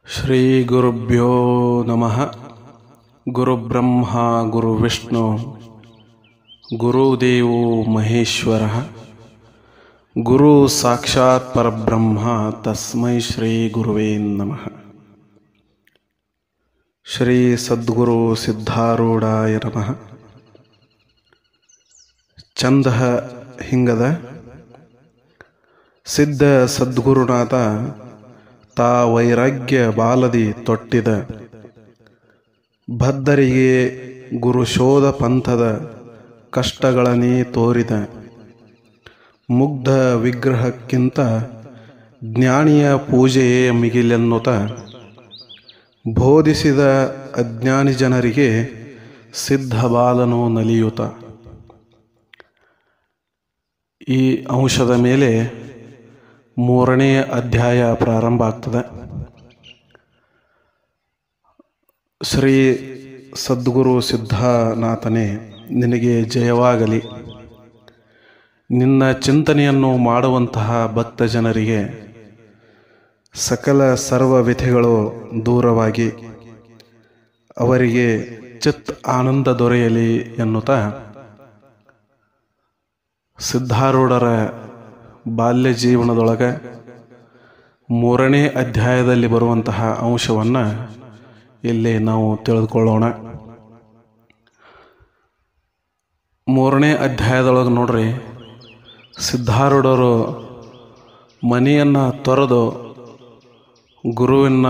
ಶ್ರೀ ಗುರುಭ್ಯೋ ನಮಃ. ಗುರುಬ್ರಹ್ಮ ಗುರುವಿಷ್ಣು ಗುರುದೇವೋ ಮಹೇಶ್ವರ ಗುರು ಸಾಕ್ಷಾತ್ ಪರಬ್ರಹ್ಮ ತಸ್ಮೈ ಶ್ರೀ ಗುರುವೇ ನಮಃ. ಶ್ರೀ ಸದ್ಗುರು ಸಿದ್ಧಾರೂಢಾಯ ನಮಃ. ಚಂದ ಹಿಂಗದ ಸಿದ್ಧ ಸದ್ಗುರುನಾಥ ತಾ ವೈರಾಗ್ಯ ಬಾಲದಿ ತೊಟ್ಟಿದ ಬದ್ಧರಿಗೆ ಗುರುಶೋಧ ಪಂಥದ ಕಷ್ಟಗಳನ್ನೇ ತೋರಿದ ಮುಗ್ಧ ವಿಗ್ರಹಕ್ಕಿಂತ ಜ್ಞಾನಿಯ ಪೂಜೆಯೇ ಮಿಗಿಲೆನ್ನುತ್ತ ಬೋಧಿಸಿದ ಅಜ್ಞಾನಿ ಜನರಿಗೆ ಸಿದ್ಧ ಬಾಲನು ನಲಿಯುತ್ತ. ಈ ಅಂಶದ ಮೇಲೆ 3ನೇ ಅಧ್ಯಾಯ ಪ್ರಾರಂಭ ಆಗ್ತದೆ. ಶ್ರೀ ಸದ್ಗುರು ಸಿದ್ಧನಾಥನೇ, ನಿನಗೆ ಜಯವಾಗಲಿ. ನಿನ್ನ ಚಿಂತನೆಯನ್ನು ಮಾಡುವಂತಹ ಭಕ್ತ ಜನರಿಗೆ ಸಕಲ ಸರ್ವ ವ್ಯಥೆಗಳು ದೂರವಾಗಿ ಅವರಿಗೆ ಚಿತ್ ಆನಂದ ದೊರೆಯಲಿ ಎನ್ನುತ್ತಾ ಸಿದ್ಧಾರೂಢರ ಬಾಲ್ಯ ಜೀವನದೊಳಗೆ 3ನೇ ಅಧ್ಯಾಯದಲ್ಲಿ ಬರುವಂತಹ ಅಂಶವನ್ನು ಇಲ್ಲಿ ನಾವು ತಿಳಿದುಕೊಳ್ಳೋಣ. 3ನೇ ಅಧ್ಯಾಯದೊಳಗೆ ನೋಡ್ರಿ, ಸಿದ್ಧಾರೂಢರು ಮನೆಯನ್ನು ತೊರೆದು ಗುರುವಿನ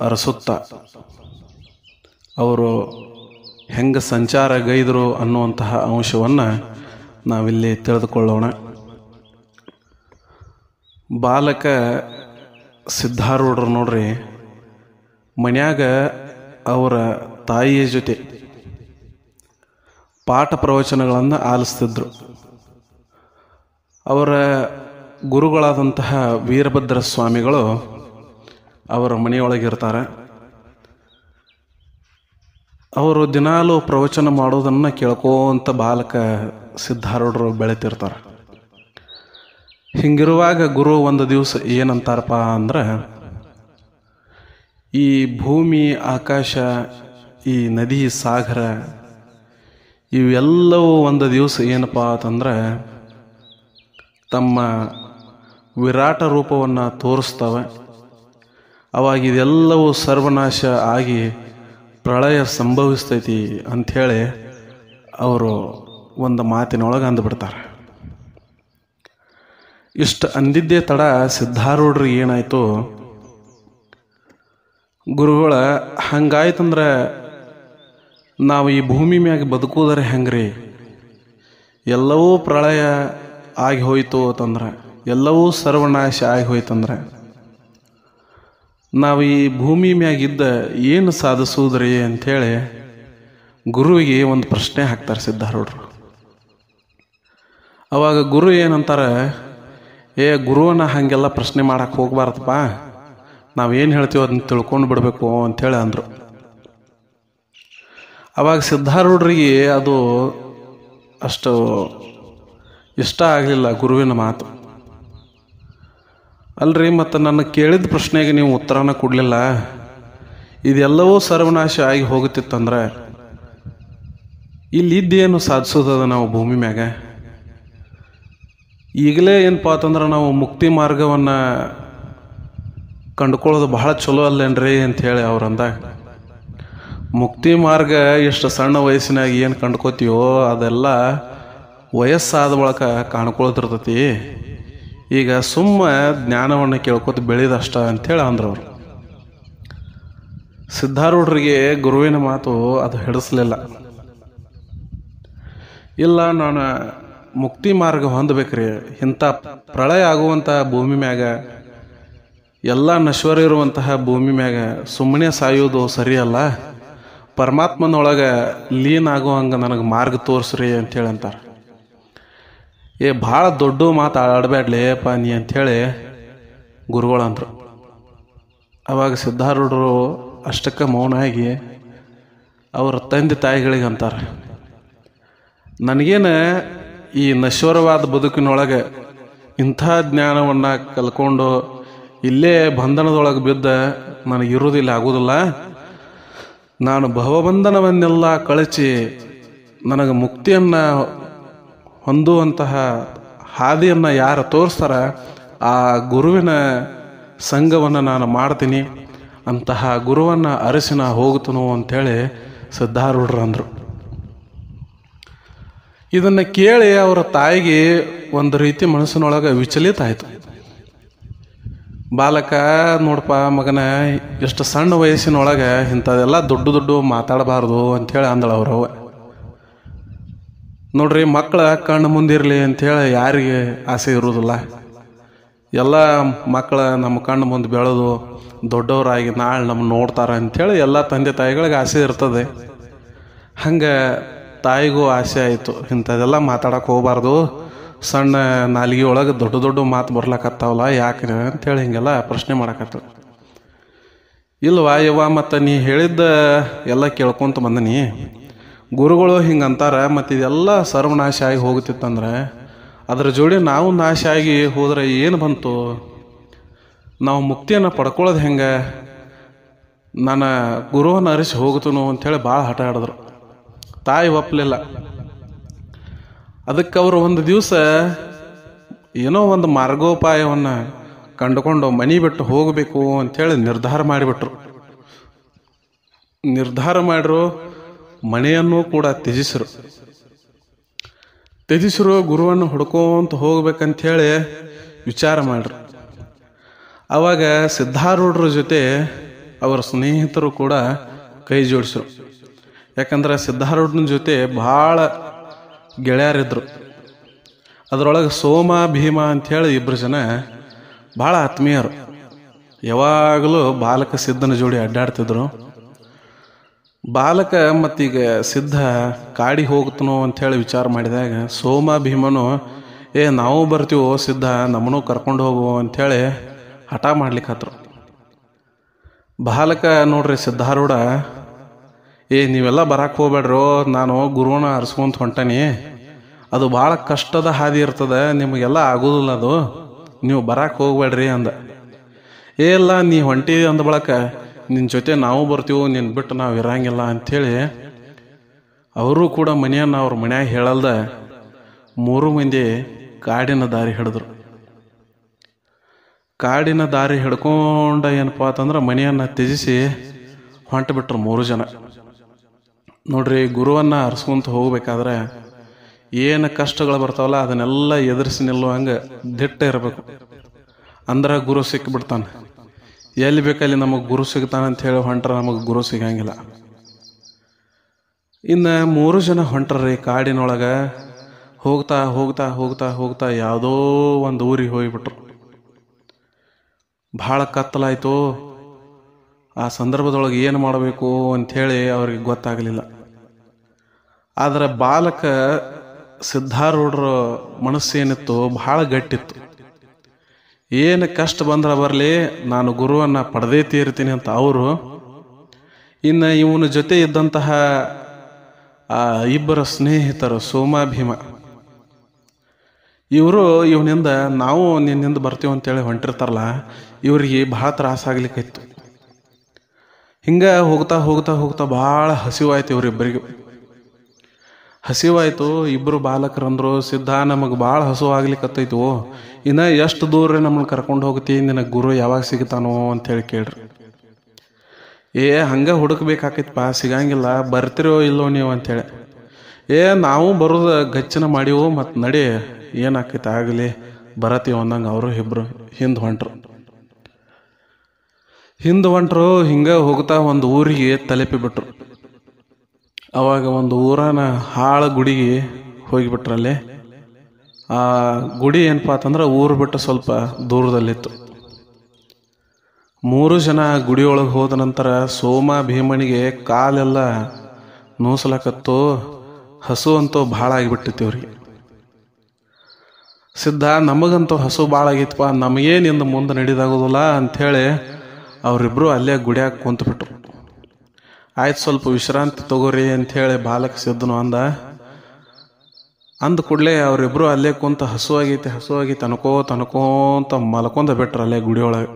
ಅರಸುತ್ತ ಅವರು ಹೆಂಗೆ ಸಂಚಾರಗೈದರು ಅನ್ನುವಂತಹ ಅಂಶವನ್ನು ನಾವಿಲ್ಲಿ ತಿಳಿದುಕೊಳ್ಳೋಣ. ಬಾಲಕ ಸಿದ್ಧಾರೂಢರು ನೋಡ್ರಿ, ಮನ್ಯಾಗ ಅವರ ತಾಯಿಯ ಜೊತೆ ಪಾಠ ಪ್ರವಚನಗಳನ್ನು ಆಲಿಸ್ತಿದ್ರು. ಅವರ ಗುರುಗಳಾದಂತಹ ವೀರಭದ್ರ ಸ್ವಾಮಿಗಳು ಅವರ ಮನೆಯೊಳಗಿರ್ತಾರೆ. ಅವರು ದಿನಾಲೂ ಪ್ರವಚನ ಮಾಡೋದನ್ನು ಕೇಳ್ಕೋಂತ ಬಾಲಕ ಸಿದ್ಧಾರೂಢರು ಬೆಳಿತಿರ್ತಾರೆ. ಹಿಂಗಿರುವಾಗ ಗುರು ಒಂದು ದಿವಸ ಏನಂತಾರಪ್ಪ ಅಂದ್ರೆ, ಈ ಭೂಮಿ ಆಕಾಶ, ಈ ನದಿ ಸಾಗರ ಇವೆಲ್ಲವೂ ಒಂದು ದಿವಸ ಏನಪ್ಪ ಅಂತಂದ್ರೆ ತಮ್ಮ ವಿರಾಟ ರೂಪವನ್ನು ತೋರಿಸ್ತವೆ. ಅವಾಗ ಇದೆಲ್ಲವೂ ಸರ್ವನಾಶ ಆಗಿ ಪ್ರಳಯ ಸಂಭವಿಸ್ತೈತಿ ಅಂಥೇಳಿ ಅವರು ಒಂದು ಮಾತಿನೊಳಗೆ ಅಂದುಬಿಡ್ತಾರೆ. ಇಷ್ಟು ಅಂದಿದ್ದೇ ತಡ ಸಿದ್ಧಾರೂಢರಿಗೆ ಏನಾಯಿತು, ಗುರುಗಳ ಹಂಗಾಯ್ತಂದ್ರೆ ನಾವು ಈ ಭೂಮಿ ಮ್ಯಾಗ ಬದುಕುವುದರೆ ಹೆಂಗ್ರಿ? ಎಲ್ಲವೂ ಪ್ರಳಯ ಆಗಿ ಹೋಯಿತು ಅಂತಂದ್ರೆ, ಎಲ್ಲವೂ ಸರ್ವನಾಶ ಆಗಿ ಹೋಯ್ತಂದ್ರೆ ನಾವು ಈ ಭೂಮಿ ಮ್ಯಾಗಿದ್ದ ಏನು ಸಾಧಿಸುವುದ್ರಿ ಅಂಥೇಳಿ ಗುರುವಿಗೆ ಒಂದು ಪ್ರಶ್ನೆ ಹಾಕ್ತಾರೆ ಸಿದ್ಧಾರೂಢರು. ಅವಾಗ ಗುರು ಏನಂತಾರೆ, ಗುರುವನ್ನ ಹಾಗೆಲ್ಲ ಪ್ರಶ್ನೆ ಮಾಡಕ್ಕೆ ಹೋಗ್ಬಾರ್ದಪ್ಪ, ನಾವೇನು ಹೇಳ್ತೀವೋ ಅದನ್ನ ತಿಳ್ಕೊಂಡು ಬಿಡಬೇಕು ಅಂಥೇಳಿ ಅಂದರು. ಅವಾಗ ಸಿದ್ಧಾರೂಢರಿಗೆ ಅದು ಅಷ್ಟು ಇಷ್ಟ ಆಗಲಿಲ್ಲ ಗುರುವಿನ ಮಾತು. ಅಲ್ರಿ, ಮತ್ತು ನನ್ನ ಕೇಳಿದ ಪ್ರಶ್ನೆಗೆ ನೀವು ಉತ್ತರನ ಕೊಡಲಿಲ್ಲ, ಇದೆಲ್ಲವೂ ಸರ್ವನಾಶ ಆಗಿ ಹೋಗುತ್ತಿತ್ತಂದ್ರೆ ಇಲ್ಲಿದ್ದೇನು ಸಾಧಿಸೋದದ ನಾವು ಭೂಮಿ ಮ್ಯಾಗ? ಈಗಲೇ ಏನಪ್ಪ ಅಂತಂದ್ರೆ ನಾವು ಮುಕ್ತಿ ಮಾರ್ಗವನ್ನು ಕಂಡುಕೊಳ್ಳೋದು ಬಹಳ ಚಲೋ ಅಲ್ಲೇನ್ರಿ ಅಂಥೇಳಿ ಅವ್ರು ಅಂದಾಗ, ಮುಕ್ತಿ ಮಾರ್ಗ ಎಷ್ಟು ಸಣ್ಣ ವಯಸ್ಸಿನಾಗ ಏನು ಕಂಡ್ಕೋತೀವೋ ಅದೆಲ್ಲ ವಯಸ್ಸಾದ ಬಳಿಕ ಕಾಣ್ಕೊಳ್ತಿರ್ತೈತಿ. ಈಗ ಸುಮ್ಮ ಜ್ಞಾನವನ್ನು ಕೇಳ್ಕೊತ ಬೆಳೆದಷ್ಟ ಅಂಥೇಳಿ ಅಂದ್ರು ಅವರು. ಸಿದ್ಧಾರೂಢರಿಗೆ ಗುರುವಿನ ಮಾತು ಅದು ಹಿಡಿಸ್ಲಿಲ್ಲ. ಇಲ್ಲ, ನಾನು ಮುಕ್ತಿ ಮಾರ್ಗ ಹೊಂದಬೇಕ್ರಿ, ಇಂಥ ಪ್ರಳಯ ಆಗುವಂಥ ಭೂಮಿ ಮ್ಯಾಗ, ಎಲ್ಲ ನಶ್ವರ ಇರುವಂತಹ ಭೂಮಿ ಮ್ಯಾಗ ಸುಮ್ಮನೆ ಸಾಯೋದು ಸರಿಯಲ್ಲ, ಪರಮಾತ್ಮನೊಳಗೆ ಲೀನ್ ಆಗೋ ಹಂಗೆ ನನಗೆ ಮಾರ್ಗ ತೋರಿಸ್ರಿ ಅಂಥೇಳಿ ಅಂತಾರೆ. ಭಾಳ ದೊಡ್ಡ ಮಾತು ಆಡಬೇಡ್ಲೇಪ್ಪ ನೀ ಅಂಥೇಳಿ ಗುರುಗಳಂದರು. ಅವಾಗ ಸಿದ್ಧಾರೂಢರು ಅಷ್ಟಕ್ಕೆ ಮೌನ ಆಗಿ ಅವರ ತಂದೆ ತಾಯಿಗಳಿಗೆ ಅಂತಾರೆ, ನನಗೇನು ಈ ನಶ್ವರವಾದ ಬದುಕಿನೊಳಗೆ ಇಂಥ ಜ್ಞಾನವನ್ನು ಕಲ್ಕೊಂಡು ಇಲ್ಲೇ ಬಂಧನದೊಳಗೆ ಬಿದ್ದ ನನಗಿರುವುದಿಲ್ಲ, ಆಗುವುದಿಲ್ಲ. ನಾನು ಭವಬಂಧನವನ್ನೆಲ್ಲ ಕಳಚಿ ನನಗೆ ಮುಕ್ತಿಯನ್ನು ಹೊಂದುವಂತಹ ಹಾದಿಯನ್ನು ಯಾರು ತೋರಿಸ್ತಾರ ಆ ಗುರುವಿನ ಸಂಘವನ್ನು ನಾನು ಮಾಡ್ತೀನಿ, ಅಂತಹ ಗುರುವನ್ನು ಅರಸಿ ನಾ ಹೋಗ್ತನು ಅಂಥೇಳಿ ಸಿದ್ಧಾರೂಢರು ಅಂದರು. ಇದನ್ನು ಕೇಳಿ ಅವರ ತಾಯಿಗೆ ಒಂದು ರೀತಿ ಮನಸ್ಸಿನೊಳಗೆ ವಿಚಲಿತ ಆಯಿತು. ಬಾಲಕ ನೋಡಪ್ಪ ಮಗನ, ಎಷ್ಟು ಸಣ್ಣ ವಯಸ್ಸಿನೊಳಗೆ ಇಂಥದೆಲ್ಲ ದೊಡ್ಡ ದೊಡ್ಡ ಮಾತಾಡಬಾರ್ದು ಅಂಥೇಳಿ ಅಂದಳು ಅವ್ರವ್ವ. ನೋಡ್ರಿ, ಮಕ್ಕಳ ಕಣ್ಣು ಮುಂದಿರಲಿ ಅಂಥೇಳಿ ಯಾರಿಗೆ ಆಸೆ ಇರುವುದಿಲ್ಲ. ಎಲ್ಲ ಮಕ್ಕಳ ನಮ್ಮ ಕಣ್ಣು ಮುಂದೆ ಬೆಳೆದು ದೊಡ್ಡವರಾಗಿ ನಾಳೆ ನಮ್ಮ ನೋಡ್ತಾರೆ ಅಂಥೇಳಿ ಎಲ್ಲ ತಂದೆ ತಾಯಿಗಳಿಗೆ ಆಸೆ ಇರ್ತದೆ. ಹಂಗೆ ತಾಯಿಗೂ ಆಸೆ ಆಯಿತು, ಇಂಥದ್ದೆಲ್ಲ ಮಾತಾಡಕ್ಕೆ ಹೋಗಬಾರ್ದು, ಸಣ್ಣ ನಾಲಿಗೆ ಒಳಗೆ ದೊಡ್ಡ ದೊಡ್ಡ ಮಾತು ಬರ್ಲಕತ್ತಾವಲ್ಲ, ಯಾಕೆ ಅಂಥೇಳಿ ಹಿಂಗೆಲ್ಲ ಪ್ರಶ್ನೆ ಮಾಡಕತ್ತ. ಇಲ್ವಾ ಯವ್ವ, ಮತ್ತು ನೀ ಹೇಳಿದ್ದ ಎಲ್ಲ ಕೇಳ್ಕೊಂತ ಬಂದನಿ, ಗುರುಗಳು ಹಿಂಗೆ ಅಂತಾರೆ, ಮತ್ತು ಇದೆಲ್ಲ ಸರ್ವನಾಶ ಆಗಿ ಹೋಗುತ್ತಿತ್ತಂದ್ರೆ ಅದ್ರ ಜೋಡಿ ನಾವು ನಾಶ ಆಗಿ ಹೋದ್ರೆ ಏನು ಬಂತು, ನಾವು ಮುಕ್ತಿಯನ್ನು ಪಡ್ಕೊಳ್ಳೋದು ಹೆಂಗೆ, ನಾನು ಗುರುವನ್ನು ಅರಿಸಿ ಹೋಗುತ್ತನು ಅಂಥೇಳಿ ಭಾಳ ಹಠ ಹಿಡಿದ್ರು. ತಾಯಿ ಒಪ್ಪಲಿಲ್ಲ. ಅದಕ್ಕೆ ಅವರು ಒಂದು ದಿವಸ ಏನೋ ಒಂದು ಮಾರ್ಗೋಪಾಯವನ್ನು ಕಂಡುಕೊಂಡು ಮನೆ ಬಿಟ್ಟು ಹೋಗಬೇಕು ಅಂಥೇಳಿ ನಿರ್ಧಾರ ಮಾಡಿಬಿಟ್ರು. ನಿರ್ಧಾರ ಮಾಡಿದ್ರು, ಮನೆಯನ್ನು ಕೂಡ ತ್ಯಜಿಸರು ಗುರುವನ್ನು ಹುಡ್ಕೊಂತ ಹೋಗ್ಬೇಕಂಥೇಳಿ ವಿಚಾರ ಮಾಡ್ರು. ಆವಾಗ ಸಿದ್ಧಾರೂಢರ ಜೊತೆ ಅವರ ಸ್ನೇಹಿತರು ಕೂಡ ಕೈ ಜೋಡಿಸರು. ಯಾಕಂದ್ರೆ ಸಿದ್ಧಾರೂಢನ ಜೊತೆ ಭಾಳ ಗೆಳೆಯರಿದ್ರು. ಅದರೊಳಗೆ ಸೋಮ ಭೀಮ ಅಂಥೇಳಿ ಇಬ್ಬರು ಜನ ಭಾಳ ಆತ್ಮೀಯರು. ಯಾವಾಗಲೂ ಬಾಲಕ ಸಿದ್ಧನ ಜೋಡಿ ಅಡ್ಡಾಡ್ತಿದ್ರು. ಬಾಲಕ ಮತ್ತೀಗ ಸಿದ್ಧ ಕಾಡಿಗೆ ಹೋಗ್ತನೋ ಅಂಥೇಳಿ ವಿಚಾರ ಮಾಡಿದಾಗ ಸೋಮ ಭೀಮನು ನಾವು ಬರ್ತೀವೋ ಸಿದ್ಧ, ನಮ್ಮನ್ನು ಕರ್ಕೊಂಡು ಹೋಗುವ ಅಂಥೇಳಿ ಹಠ ಮಾಡ್ಲಿಕ್ಕತ್ರು. ಬಾಲಕ ನೋಡ್ರಿ ಸಿದ್ಧಾರೂಢ, ನೀವೆಲ್ಲ ಬರಕ್ಕೆ ಹೋಗ್ಬೇಡ್ರೋ, ನಾನು ಗುರುವನ್ನ ಅರ್ಸ್ಕೊಂತ ಹೊಂಟಾನಿ, ಅದು ಭಾಳ ಕಷ್ಟದ ಹಾದಿ ಇರ್ತದೆ, ನಿಮಗೆಲ್ಲ ಆಗೋದಿಲ್ಲ, ಅದು ನೀವು ಬರಕ್ಕೆ ಹೋಗ್ಬೇಡ್ರಿ ಅಂದ. ಇಲ್ಲ ನೀ ಹೊಂಟಿ ಅಂದ ಬಳಕ ನಿನ್ನ ಜೊತೆ ನಾವು ಬರ್ತೀವೋ, ನಿನ್ನ ಬಿಟ್ಟು ನಾವು ಇರಂಗಿಲ್ಲ ಅಂಥೇಳಿ ಅವರು ಕೂಡ ಮನೆಯನ್ನು ಅವ್ರ ಮನ್ಯಾಗ ಹೇಳಲ್ದ 3 ಮಂದಿ ಕಾಡಿನ ದಾರಿ ಹಿಡಿದ್ರು. ಕಾಡಿನ ದಾರಿ ಹಿಡ್ಕೊಂಡ ಏನಪ್ಪ ಅಂತಂದ್ರೆ ಮನೆಯನ್ನು ತ್ಯಜಿಸಿ ಹೊಂಟು ಬಿಟ್ರು 3 ಜನ. ನೋಡ್ರಿ, ಗುರುವನ್ನು ಅರ್ಸ್ಕೊಂತ ಹೋಗ್ಬೇಕಾದ್ರೆ ಏನು ಕಷ್ಟಗಳು ಬರ್ತಾವಲ್ಲ ಅದನ್ನೆಲ್ಲ ಎದುರಿಸಿ ನಿಲ್ಲುವಂಗೆ ದಿಟ್ಟ ಇರಬೇಕು. ಅಂದ್ರೆ ಗುರು ಸಿಕ್ಕಿಬಿಡ್ತಾನೆ. ಎಲ್ಲಿ ಬೇಕಲ್ಲಿ ನಮಗೆ ಗುರು ಸಿಗ್ತಾನೆ ಅಂತ ಹೇಳಿ ಹೊಂಟ್ರೆ ನಮಗೆ ಗುರು ಸಿಗಂಗಿಲ್ಲ. ಇನ್ನು 3 ಜನ ಹೊಂಟ್ರಿ ಕಾಡಿನೊಳಗೆ. ಹೋಗ್ತಾ ಹೋಗ್ತಾ ಹೋಗ್ತಾ ಹೋಗ್ತಾ ಯಾವುದೋ ಒಂದು ಊರಿಗೆ ಹೋಗಿಬಿಟ್ರು. ಭಾಳ ಕತ್ತಲಾಯಿತು. ಆ ಸಂದರ್ಭದೊಳಗೆ ಏನು ಮಾಡಬೇಕು ಅಂಥೇಳಿ ಅವ್ರಿಗೆ ಗೊತ್ತಾಗಲಿಲ್ಲ. ಆದರೆ ಬಾಲಕ ಸಿದ್ಧಾರೂಢರ ಮನಸ್ಸೇನಿತ್ತು ಭಾಳ ಗಟ್ಟಿತ್ತು. ಏನು ಕಷ್ಟ ಬಂದ್ರೆ ಬರಲಿ, ನಾನು ಗುರುವನ್ನು ಪಡೆದೇ ತೀರ್ತೀನಿ ಅಂತ ಅವರು. ಇನ್ನು ಇವನ ಜೊತೆ ಇದ್ದಂತಹ ಆ ಇಬ್ಬರ ಸ್ನೇಹಿತರು ಸೋಮ ಭೀಮ, ಇವರು ಇವನಿಂದ ನಾವು ನಿನ್ನಿಂದ ಬರ್ತೀವಿ ಅಂತೇಳಿ ಹೊಂಟಿರ್ತಾರಲ್ಲ, ಇವರಿಗೆ ಭಾಳ ತ್ರಾಸಾಗ್ಲಿಕ್ಕಿತ್ತು. ಹಿಂಗೆ ಹೋಗ್ತಾ ಹೋಗ್ತಾ ಹೋಗ್ತಾ ಭಾಳ ಹಸಿವಾಯ್ತು ಇವರಿಬ್ಬರಿಗೂ. ಹಸಿವಾಯ್ತು. ಇಬ್ಬರು ಬಾಲಕರಂದ್ರು, ಸಿದ್ಧ ನಮಗೆ ಭಾಳ ಹಸು ಆಗ್ಲಿಕ್ಕತ್ತೈತು, ಇನ್ನು ಎಷ್ಟು ದೂರ ನಮ್ಮನ್ನು ಕರ್ಕೊಂಡು ಹೋಗ್ತಿ, ನಿನಗೆ ಗುರು ಯಾವಾಗ ಸಿಗ್ತಾನೋ ಅಂಥೇಳಿ ಕೇಳ್ರಿ. ಹಂಗೆ ಹುಡುಕ್ಬೇಕಾಕೈತಪ್ಪ, ಸಿಗಂಗಿಲ್ಲ, ಬರ್ತಿರೋ ಇಲ್ಲೋ ನೀವು ಅಂಥೇಳಿ. ನಾವು ಬರೋದು ಗಚ್ಚನ ಮಾಡಿವು, ಮತ್ತು ನಡಿ ಏನಾಕೈತೆ ಆಗಲಿ ಬರತ್ತೀವಿ ಅಂದಂಗೆ ಅವರು ಇಬ್ಬರು ಹಿಂದೆ ಹೊಂಟ್ರು. ಹಿಂಗೆ ಹೋಗ್ತಾ ಒಂದು ಊರಿಗೆ ತಲುಪಿಬಿಟ್ರು. ಅವಾಗ ಒಂದು ಊರನ ಹಾಳು ಗುಡಿಗೆ ಹೋಗಿಬಿಟ್ರಲ್ಲಿ. ಆ ಗುಡಿ ಏನಪ್ಪ ಅಂತಂದ್ರೆ ಊರು ಬಿಟ್ಟು ಸ್ವಲ್ಪ ದೂರದಲ್ಲಿತ್ತು. 3 ಜನ ಗುಡಿಯೊಳಗೆ ಹೋದ ನಂತರ ಸೋಮ ಭೀಮನಿಗೆ ಕಾಲೆಲ್ಲ ನೋಸಲಕತ್ತು. ಹಸು ಅಂತೂ ಭಾಳ ಆಗಿಬಿಟ್ಟಿತ್ತು ಇವ್ರಿಗೆ. ಸಿದ್ಧ, ನಮಗಂತೂ ಹಸು ಭಾಳ ಆಗಿತ್ತಪ್ಪ, ನಮಗೇನಿಂದ ಮುಂದೆ ನಡೆದಾಗೋದಿಲ್ಲ ಅಂಥೇಳಿ ಅವರಿಬ್ಬರು ಅಲ್ಲೇ ಗುಡಿಯಾಗ ಕುಂತ್ಬಿಟ್ರು. ಆಯ್ತು, ಸ್ವಲ್ಪ ವಿಶ್ರಾಂತಿ ತಗೋರಿ ಅಂಥೇಳಿ ಬಾಲಕ ಸಿದ್ಧನು ಅಂದ ಕೂಡಲೇ ಅವರಿಬ್ಬರು ಅಲ್ಲೇ ಕುಂತ ಹಸು ಆಗೈತೆ ಅನ್ಕೋತ ಮಲ್ಕೊಂಡ ಬಿಟ್ರು ಅಲ್ಲೇ ಗುಡಿಯೊಳಗೆ.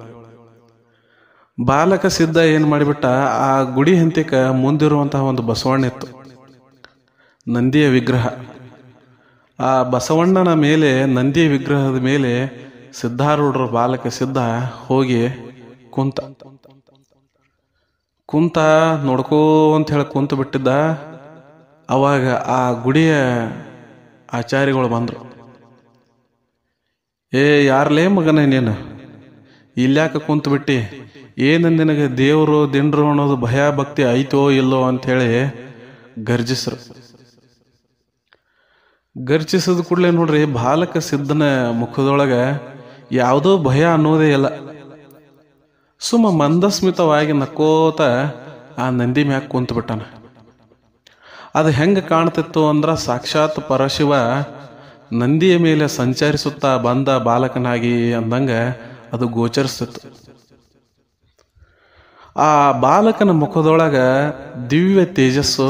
ಬಾಲಕ ಸಿದ್ಧ ಏನು ಮಾಡಿಬಿಟ್ಟ, ಆ ಗುಡಿ ಹಂತಿಕ ಮುಂದಿರುವಂತಹ ಒಂದು ಬಸವಣ್ಣ ಇತ್ತು, ನಂದಿಯ ವಿಗ್ರಹ. ಆ ಬಸವಣ್ಣನ ಮೇಲೆ, ನಂದಿಯ ವಿಗ್ರಹದ ಮೇಲೆ ಸಿದ್ಧಾರೂಢರ ಬಾಲಕ ಸಿದ್ಧ ಹೋಗಿ ಕುಂತ ನೋಡ್ಕೋ ಅಂತ ಹೇಳಿ ಕುಂತು ಬಿಟ್ಟಿದ್ದ. ಅವಾಗ ಆ ಗುಡಿಯ ಆಚಾರ್ಯಗಳು ಬಂದರು. ಯಾರ್ಲೇ ಮಗನ ನೀನು ಇಲ್ಯಾಕ ಕುಂತು ಬಿಟ್ಟಿ, ಏನು ನಿನಗೆ ದೇವರು ದಿಂಡ್ರು ಅನ್ನೋದು ಭಯ ಭಕ್ತಿ ಐತೋ ಇಲ್ಲೋ ಅಂಥೇಳಿ ಗರ್ಜಿಸ್ರು. ಗರ್ಜಿಸಿದ ಕೂಡಲೇ ನೋಡ್ರಿ, ಬಾಲಕ ಸಿದ್ಧನ ಮುಖದೊಳಗೆ ಯಾವುದೋ ಭಯ ಅನ್ನೋದೇ ಇಲ್ಲ. ಸುಮ್ಮ ಮಂದಸ್ಮಿತವಾಗಿ ನಕ್ಕೋತ ಆ ನಂದಿ ಮ್ಯಾಗ ಕುಂತು ಬಿಟ್ಟಾನ. ಅದು ಹೆಂಗೆ ಕಾಣ್ತಿತ್ತು ಅಂದ್ರೆ, ಸಾಕ್ಷಾತ್ ಪರಶಿವ ನಂದಿಯ ಮೇಲೆ ಸಂಚರಿಸುತ್ತಾ ಬಂದ ಬಾಲಕನಾಗಿ ಅಂದಂಗೆ ಅದು ಗೋಚರಿಸ್ತಿತ್ತು. ಆ ಬಾಲಕನ ಮುಖದೊಳಗೆ ದಿವ್ಯ ತೇಜಸ್ಸು,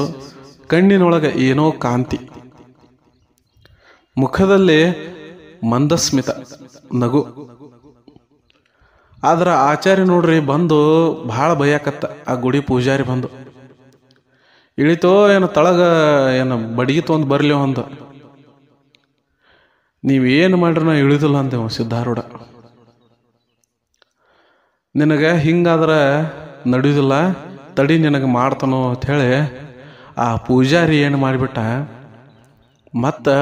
ಕಣ್ಣಿನೊಳಗೆ ಏನೋ ಕಾಂತಿ, ಮುಖದಲ್ಲಿ ಮಂದಸ್ಮಿತ ನಗು. ಆದ್ರೆ ಆಚಾರ್ಯ ನೋಡ್ರಿ ಬಂದು ಭಾಳ ಭಯಕತ್ತ. ಆ ಗುಡಿ ಪೂಜಾರಿ ಬಂದು ಇಳಿತೋ ಏನು ತಳಗ ಏನು ಬಡಗಿ ತೊಂದು ಬರಲಿ ಒಂದು, ನೀವೇನು ಮಾಡ್ರಿ ನಾ ಇಳಿದಿಲ್ಲ ಅಂದೇವ. ಸಿದ್ಧಾರೂಢ, ನಿನಗೆ ಹಿಂಗಾದ್ರೆ ನಡೆಯುವುದಿಲ್ಲ, ತಡಿ ನಿನಗೆ ಮಾಡ್ತಾನೋ ಅಂಥೇಳಿ ಆ ಪೂಜಾರಿ ಏನು ಮಾಡಿಬಿಟ್ಟ, ಮತ್ತೆ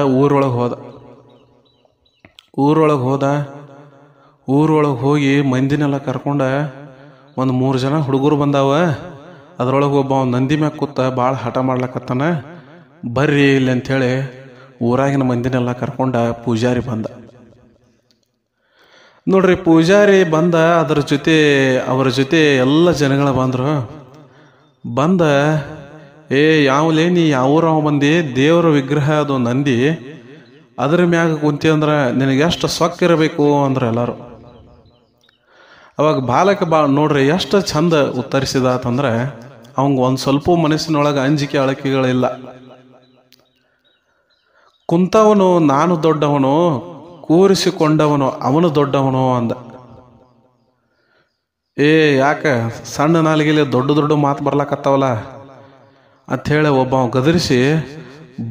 ಊರೊಳಗೆ ಹೋಗಿ ಮಂದಿನೆಲ್ಲ ಕರ್ಕೊಂಡ, ಒಂದು 3 ಜನ ಹುಡುಗರು ಬಂದಾವ. ಅದ್ರೊಳಗೆ ಒಬ್ಬ ನಂದಿ ಮ್ಯಾಗ ಕೂತ ಭಾಳ ಹಠ ಮಾಡ್ಲಕತ್ತಾನ, ಬರ್ರಿ ಇಲ್ಲಿ ಅಂಥೇಳಿ ಊರಾಗಿನ ಮಂದಿನೆಲ್ಲ ಕರ್ಕೊಂಡ ಪೂಜಾರಿ ಬಂದ. ನೋಡ್ರಿ, ಪೂಜಾರಿ ಬಂದ, ಅವರ ಜೊತೆ ಎಲ್ಲ ಜನಗಳ ಬಂದರು. ಯಾವಲೇ ನೀ ಯಾವೂರವ ಬಂದಿ, ದೇವರ ವಿಗ್ರಹ ಅದು ನಂದಿ, ಅದ್ರ ಮ್ಯಾಗ ಕುಂತಿ ಅಂದ್ರೆ ನಿನಗೆ ಎಷ್ಟು ಸೊಕ್ಕಿರಬೇಕು ಅಂದ್ರೆ ಎಲ್ಲರೂ. ಅವಾಗ ಬಾಲಕ ನೋಡ್ರಿ ಎಷ್ಟು ಚಂದ ಉತ್ತರಿಸಿದ ಅಂತಂದ್ರೆ, ಅವಂಗ ಒಂದು ಸ್ವಲ್ಪ ಮನಸ್ಸಿನೊಳಗೆ ಅಂಜಿಕೆ ಅಳಕೆಗಳಿಲ್ಲ. ಕುಂತವನು ನಾನು ದೊಡ್ಡವನು, ಕೂರಿಸಿಕೊಂಡವನು ಅವನು ದೊಡ್ಡವನು ಅಂದ. ಯಾಕ ಸಣ್ಣ ನಾಲಿಗೆಲಿ ದೊಡ್ಡ ಮಾತು ಬರ್ಲಾಕತ್ತಾವಲ್ಲ ಅಂಥೇಳಿ ಒಬ್ಬ ಗದರಿಸಿ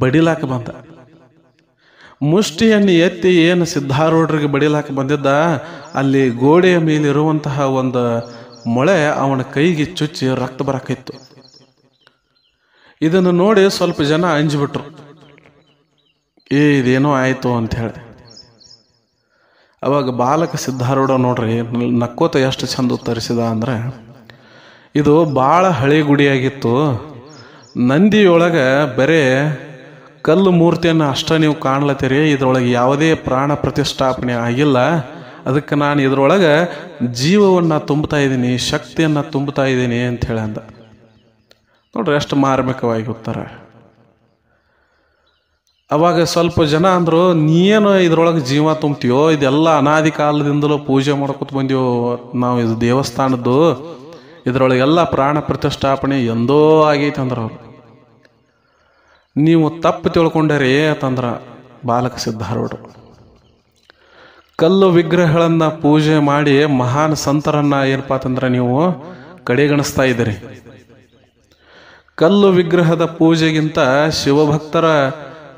ಬಡಿಲಾಕ ಬಂದ. ಮುಷ್ಟಿಯನ್ನು ಎತ್ತಿ ಏನು ಸಿದ್ಧಾರೂಢರಿಗೆ ಬಡಿಲಾಕ ಬಂದಿದ್ದ, ಅಲ್ಲಿ ಗೋಡೆಯ ಮೇಲಿರುವಂತಹ ಒಂದು ಮೊಳೆ ಅವನ ಕೈಗೆ ಚುಚ್ಚಿ ರಕ್ತ ಬರಕಿತ್ತು. ಇದನ್ನು ನೋಡಿ ಸ್ವಲ್ಪ ಜನ ಅಂಜಿಬಿಟ್ರು, ಇದೇನೋ ಆಯಿತು ಅಂಥೇಳಿ. ಅವಾಗ ಬಾಲಕ ಸಿದ್ಧಾರೂಢ ನೋಡ್ರಿ ನಕ್ಕೋತ ಎಷ್ಟು ಚಂದ ಉತ್ತರಿಸಿದ ಅಂದ್ರೆ, ಇದು ಭಾಳ ಹಳೆ ಗುಡಿಯಾಗಿತ್ತು, ನಂದಿಯೊಳಗೆ ಬರೇ ಕಲ್ಲು ಮೂರ್ತಿಯನ್ನು ಅಷ್ಟ ನೀವು ಕಾಣ್ಲತ್ತೀರಿ, ಇದರೊಳಗೆ ಯಾವುದೇ ಪ್ರಾಣ ಪ್ರತಿಷ್ಠಾಪನೆ ಆಗಿಲ್ಲ. ಅದಕ್ಕೆ ನಾನು ಇದರೊಳಗೆ ಜೀವವನ್ನು ತುಂಬುತ್ತಾ ಇದ್ದೀನಿ, ಶಕ್ತಿಯನ್ನು ತುಂಬುತ್ತಾ ಇದ್ದೀನಿ ಅಂಥೇಳಿ ಅಂದ. ನೋಡ್ರಿ ಎಷ್ಟು ಮಾರ್ಮಿಕವಾಗಿ ಉತ್ತರ. ಅವಾಗ ಸ್ವಲ್ಪ ಜನ ಅಂದರು, ನೀನು ಇದ್ರೊಳಗೆ ಜೀವ ತುಂಬ್ತೀಯೋ, ಇದೆಲ್ಲ ಅನಾದಿ ಕಾಲದಿಂದಲೂ ಪೂಜೆ ಮಾಡ್ಕೊತ ಬಂದೀವೋ ನಾವು, ಇದು ದೇವಸ್ಥಾನದ್ದು, ಇದರೊಳಗೆಲ್ಲ ಪ್ರಾಣ ಪ್ರತಿಷ್ಠಾಪನೆ ಎಂದೋ ಆಗೈತೆ ಅಂದ್ರ ಅವರು. ನೀವು ತಪ್ಪು ತಿಳ್ಕೊಂಡರಿ ಅಂತಂದ್ರ ಬಾಲಕ ಸಿದ್ಧಾರೂಢರು. ಕಲ್ಲು ವಿಗ್ರಹಗಳನ್ನು ಪೂಜೆ ಮಾಡಿ ಮಹಾನ್ ಸಂತರನ್ನ ಏನಪ್ಪಾ ಅಂತಂದ್ರೆ ನೀವು ಕಡೆಗಣಿಸ್ತಾ ಇದ್ದೀರಿ. ಕಲ್ಲು ವಿಗ್ರಹದ ಪೂಜೆಗಿಂತ ಶಿವಭಕ್ತರ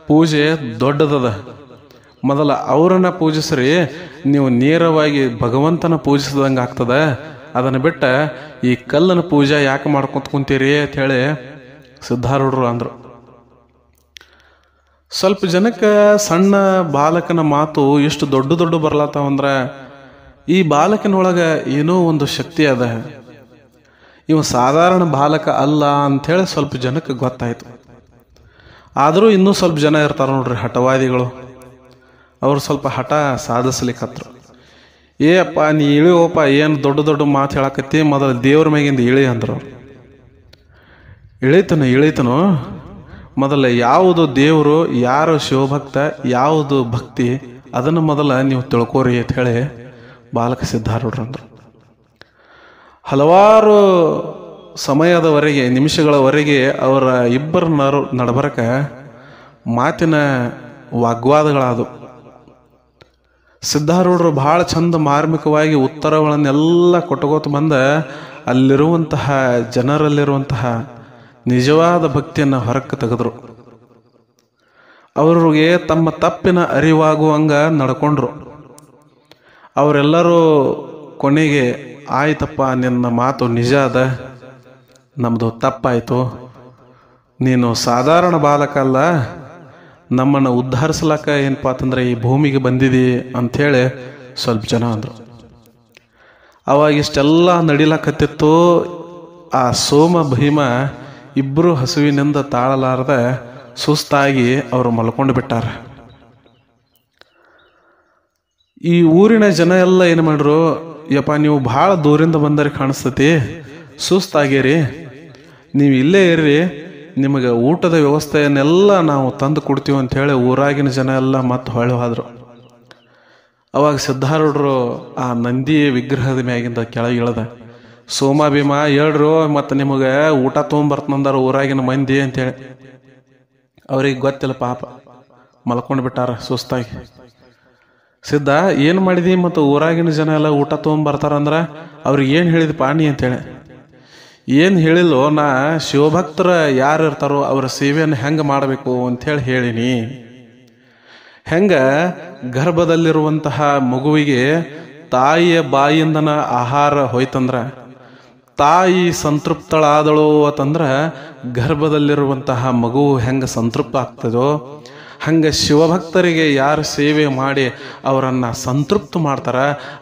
ಪೂಜೆ ದೊಡ್ಡದದ. ಮೊದಲ ಅವರನ್ನ ಪೂಜಿಸ್ರಿ, ನೀವು ನೇರವಾಗಿ ಭಗವಂತನ ಪೂಜಿಸಿದಂಗೆ ಆಗ್ತದ. ಅದನ್ನು ಬಿಟ್ಟ ಈ ಕಲ್ಲನ ಪೂಜೆ ಯಾಕೆ ಮಾಡ್ಕೊಂತ ಕುಂತೀರಿ ಅಂತ ಹೇಳಿ ಸಿದ್ಧಾರೂಢರು ಅಂದರು. ಸ್ವಲ್ಪ ಜನಕ್ಕೆ ಸಣ್ಣ ಬಾಲಕನ ಮಾತು ಎಷ್ಟು ದೊಡ್ಡ ಬರ್ಲತ್ತಾವಂದ್ರೆ, ಈ ಬಾಲಕನೊಳಗೆ ಏನೋ ಒಂದು ಶಕ್ತಿ ಅದ, ಇವ ಸಾಧಾರಣ ಬಾಲಕ ಅಲ್ಲ ಅಂಥೇಳಿ ಸ್ವಲ್ಪ ಜನಕ್ಕೆ ಗೊತ್ತಾಯ್ತು. ಆದರೂ ಇನ್ನೂ ಸ್ವಲ್ಪ ಜನ ಇರ್ತಾರೆ ನೋಡ್ರಿ ಹಠವಾದಿಗಳು, ಅವರು ಸ್ವಲ್ಪ ಹಠ ಸಾಧಿಸ್ಲಿಕ್ಕತ್ರು. ಅಪ್ಪ ನೀ ಇಳಿಯೋಪ್ಪ, ಏನು ದೊಡ್ಡ ಮಾತು ಹೇಳಕತ್ತಿ, ಮೊದಲು ದೇವ್ರ ಮ್ಯಾಗಿಂದ ಇಳಿ ಅಂದ್ರು. ಇಳಿತನು ಮೊದಲು ಯಾವುದು ದೇವರು, ಯಾರು ಶಿವಭಕ್ತ, ಯಾವುದು ಭಕ್ತಿ, ಅದನ್ನು ಮೊದಲ ನೀವು ತಿಳ್ಕೋರಿ ಅಂತ ಹೇಳಿ ಬಾಲಕ ಸಿದ್ಧಾರೂಢರು ಅಂದರು. ಹಲವಾರು ಸಮಯದವರೆಗೆ, ನಿಮಿಷಗಳವರೆಗೆ ಅವರ ಇಬ್ಬರ ನಡಬರಕ ಮಾತಿನ ವಾಗ್ವಾದಗಳಾದವು. ಸಿದ್ಧಾರೂಢರು ಬಹಳ ಚಂದ ಮಾರ್ಮಿಕವಾಗಿ ಉತ್ತರಗಳನ್ನೆಲ್ಲ ಕೊಟ್ಟಗೋತ ಬಂದ ಅಲ್ಲಿರುವಂತಹ ಜನರಲ್ಲಿರುವಂತಹ ನಿಜವಾದ ಭಕ್ತಿಯನ್ನು ಹೊರಕ್ಕೆ ತೆಗೆದ್ರು. ಅವ್ರಿಗೆ ತಮ್ಮ ತಪ್ಪಿನ ಅರಿವಾಗುವಂಗ ನಡ್ಕೊಂಡ್ರು. ಅವರೆಲ್ಲರೂ ಕೊನೆಗೆ ಆಯ್ತಪ್ಪ, ನಿನ್ನ ಮಾತು ನಿಜ ಅದ, ನಮ್ಮದು ತಪ್ಪಾಯಿತು, ನೀನು ಸಾಧಾರಣ ಬಾಲಕ ಅಲ್ಲ, ನಮ್ಮನ್ನು ಉದ್ಧರಿಸ್ಲಕ್ಕ ಏನಪ್ಪ ಅಂತಂದ್ರೆ ಈ ಭೂಮಿಗೆ ಬಂದಿದಿ ಅಂಥೇಳಿ ಸ್ವಲ್ಪ ಜನ ಅಂದರು. ಅವಾಗ ಇಷ್ಟೆಲ್ಲ ನಡಿಲಕತ್ತಿತ್ತು. ಆ ಸೋಮ ಭೀಮ ಇಬ್ಬರು ಹಸುವಿನಿಂದ ತಾಳಲಾರದ ಸುಸ್ತಾಗಿ ಅವರು ಮಲ್ಕೊಂಡು ಬಿಟ್ಟಾರ. ಈ ಊರಿನ ಜನ ಎಲ್ಲ ಏನು ಮಾಡ್ರು, ಯಪ್ಪ ನೀವು ಭಾಳ ದೂರಿಂದ ಬಂದರೆ ಕಾಣಿಸ್ತತಿ, ಸುಸ್ತಾಗಿರಿ, ನೀವು ಇಲ್ಲೇ ಇರ್ರಿ, ನಿಮಗೆ ಊಟದ ವ್ಯವಸ್ಥೆಯನ್ನೆಲ್ಲ ನಾವು ತಂದು ಕೊಡ್ತೀವಿ ಅಂಥೇಳಿ ಊರಾಗಿನ ಜನ ಎಲ್ಲ ಮತ್ತೆ ಹೊಳ್ಳಿ ಹೋದ್ರು. ಅವಾಗ ಸಿದ್ಧಾರೂಢರು ಆ ನಂದಿ ವಿಗ್ರಹದ ಮ್ಯಾಗಿಂದ ಕೆಳಗೆ ಇಳ್ದ, ಸೋಮ ಭೀಮ ಹೇಳ್ರು, ಮತ್ತು ನಿಮಗೆ ಊಟ ತೊಗೊಂಬರ್ತಂದಾರ ಊರಾಗಿನ ಮಂದಿ ಅಂತೇಳಿ. ಅವ್ರಿಗೆ ಗೊತ್ತಿಲ್ಲ, ಪಾಪ ಮಲ್ಕೊಂಡು ಬಿಟ್ಟಾರ ಸುಸ್ತಾಗಿ. ಸಿದ್ಧ ಏನು ಮಾಡಿದಿ, ಮತ್ತು ಊರಾಗಿನ ಜನ ಎಲ್ಲ ಊಟ ತೊಗೊಂಬರ್ತಾರಂದ್ರೆ ಅವ್ರಿಗೆ ಏನು ಹೇಳಿದ ಪಾಣಿ ಅಂತೇಳಿ. ಏನು ಹೇಳಿಲ್ಲೋ, ನಾ ಶಿವಭಕ್ತರ ಯಾರು ಇರ್ತಾರೋ ಅವರ ಸೇವೆಯನ್ನು ಹೆಂಗೆ ಮಾಡಬೇಕು ಅಂಥೇಳಿ ಹೇಳಿನಿ. ಹೆಂಗೆ ಗರ್ಭದಲ್ಲಿರುವಂತಹ ಮಗುವಿಗೆ ತಾಯಿಯ ಬಾಯಿಂದನ ಆಹಾರ ಹೋಯ್ತಂದ್ರೆ ತಾಯಿ ಸಂತೃಪ್ತಳಾದಳು ಅಂತಂದ್ರೆ ಗರ್ಭದಲ್ಲಿರುವಂತಹ ಮಗು ಹೆಂಗೆ ಸಂತೃಪ್ತ ಆಗ್ತದೋ, ಹಂಗೆ ಶಿವಭಕ್ತರಿಗೆ ಯಾರು ಸೇವೆ ಮಾಡಿ ಅವರನ್ನು ಸಂತೃಪ್ತ ಮಾಡ್ತಾರ,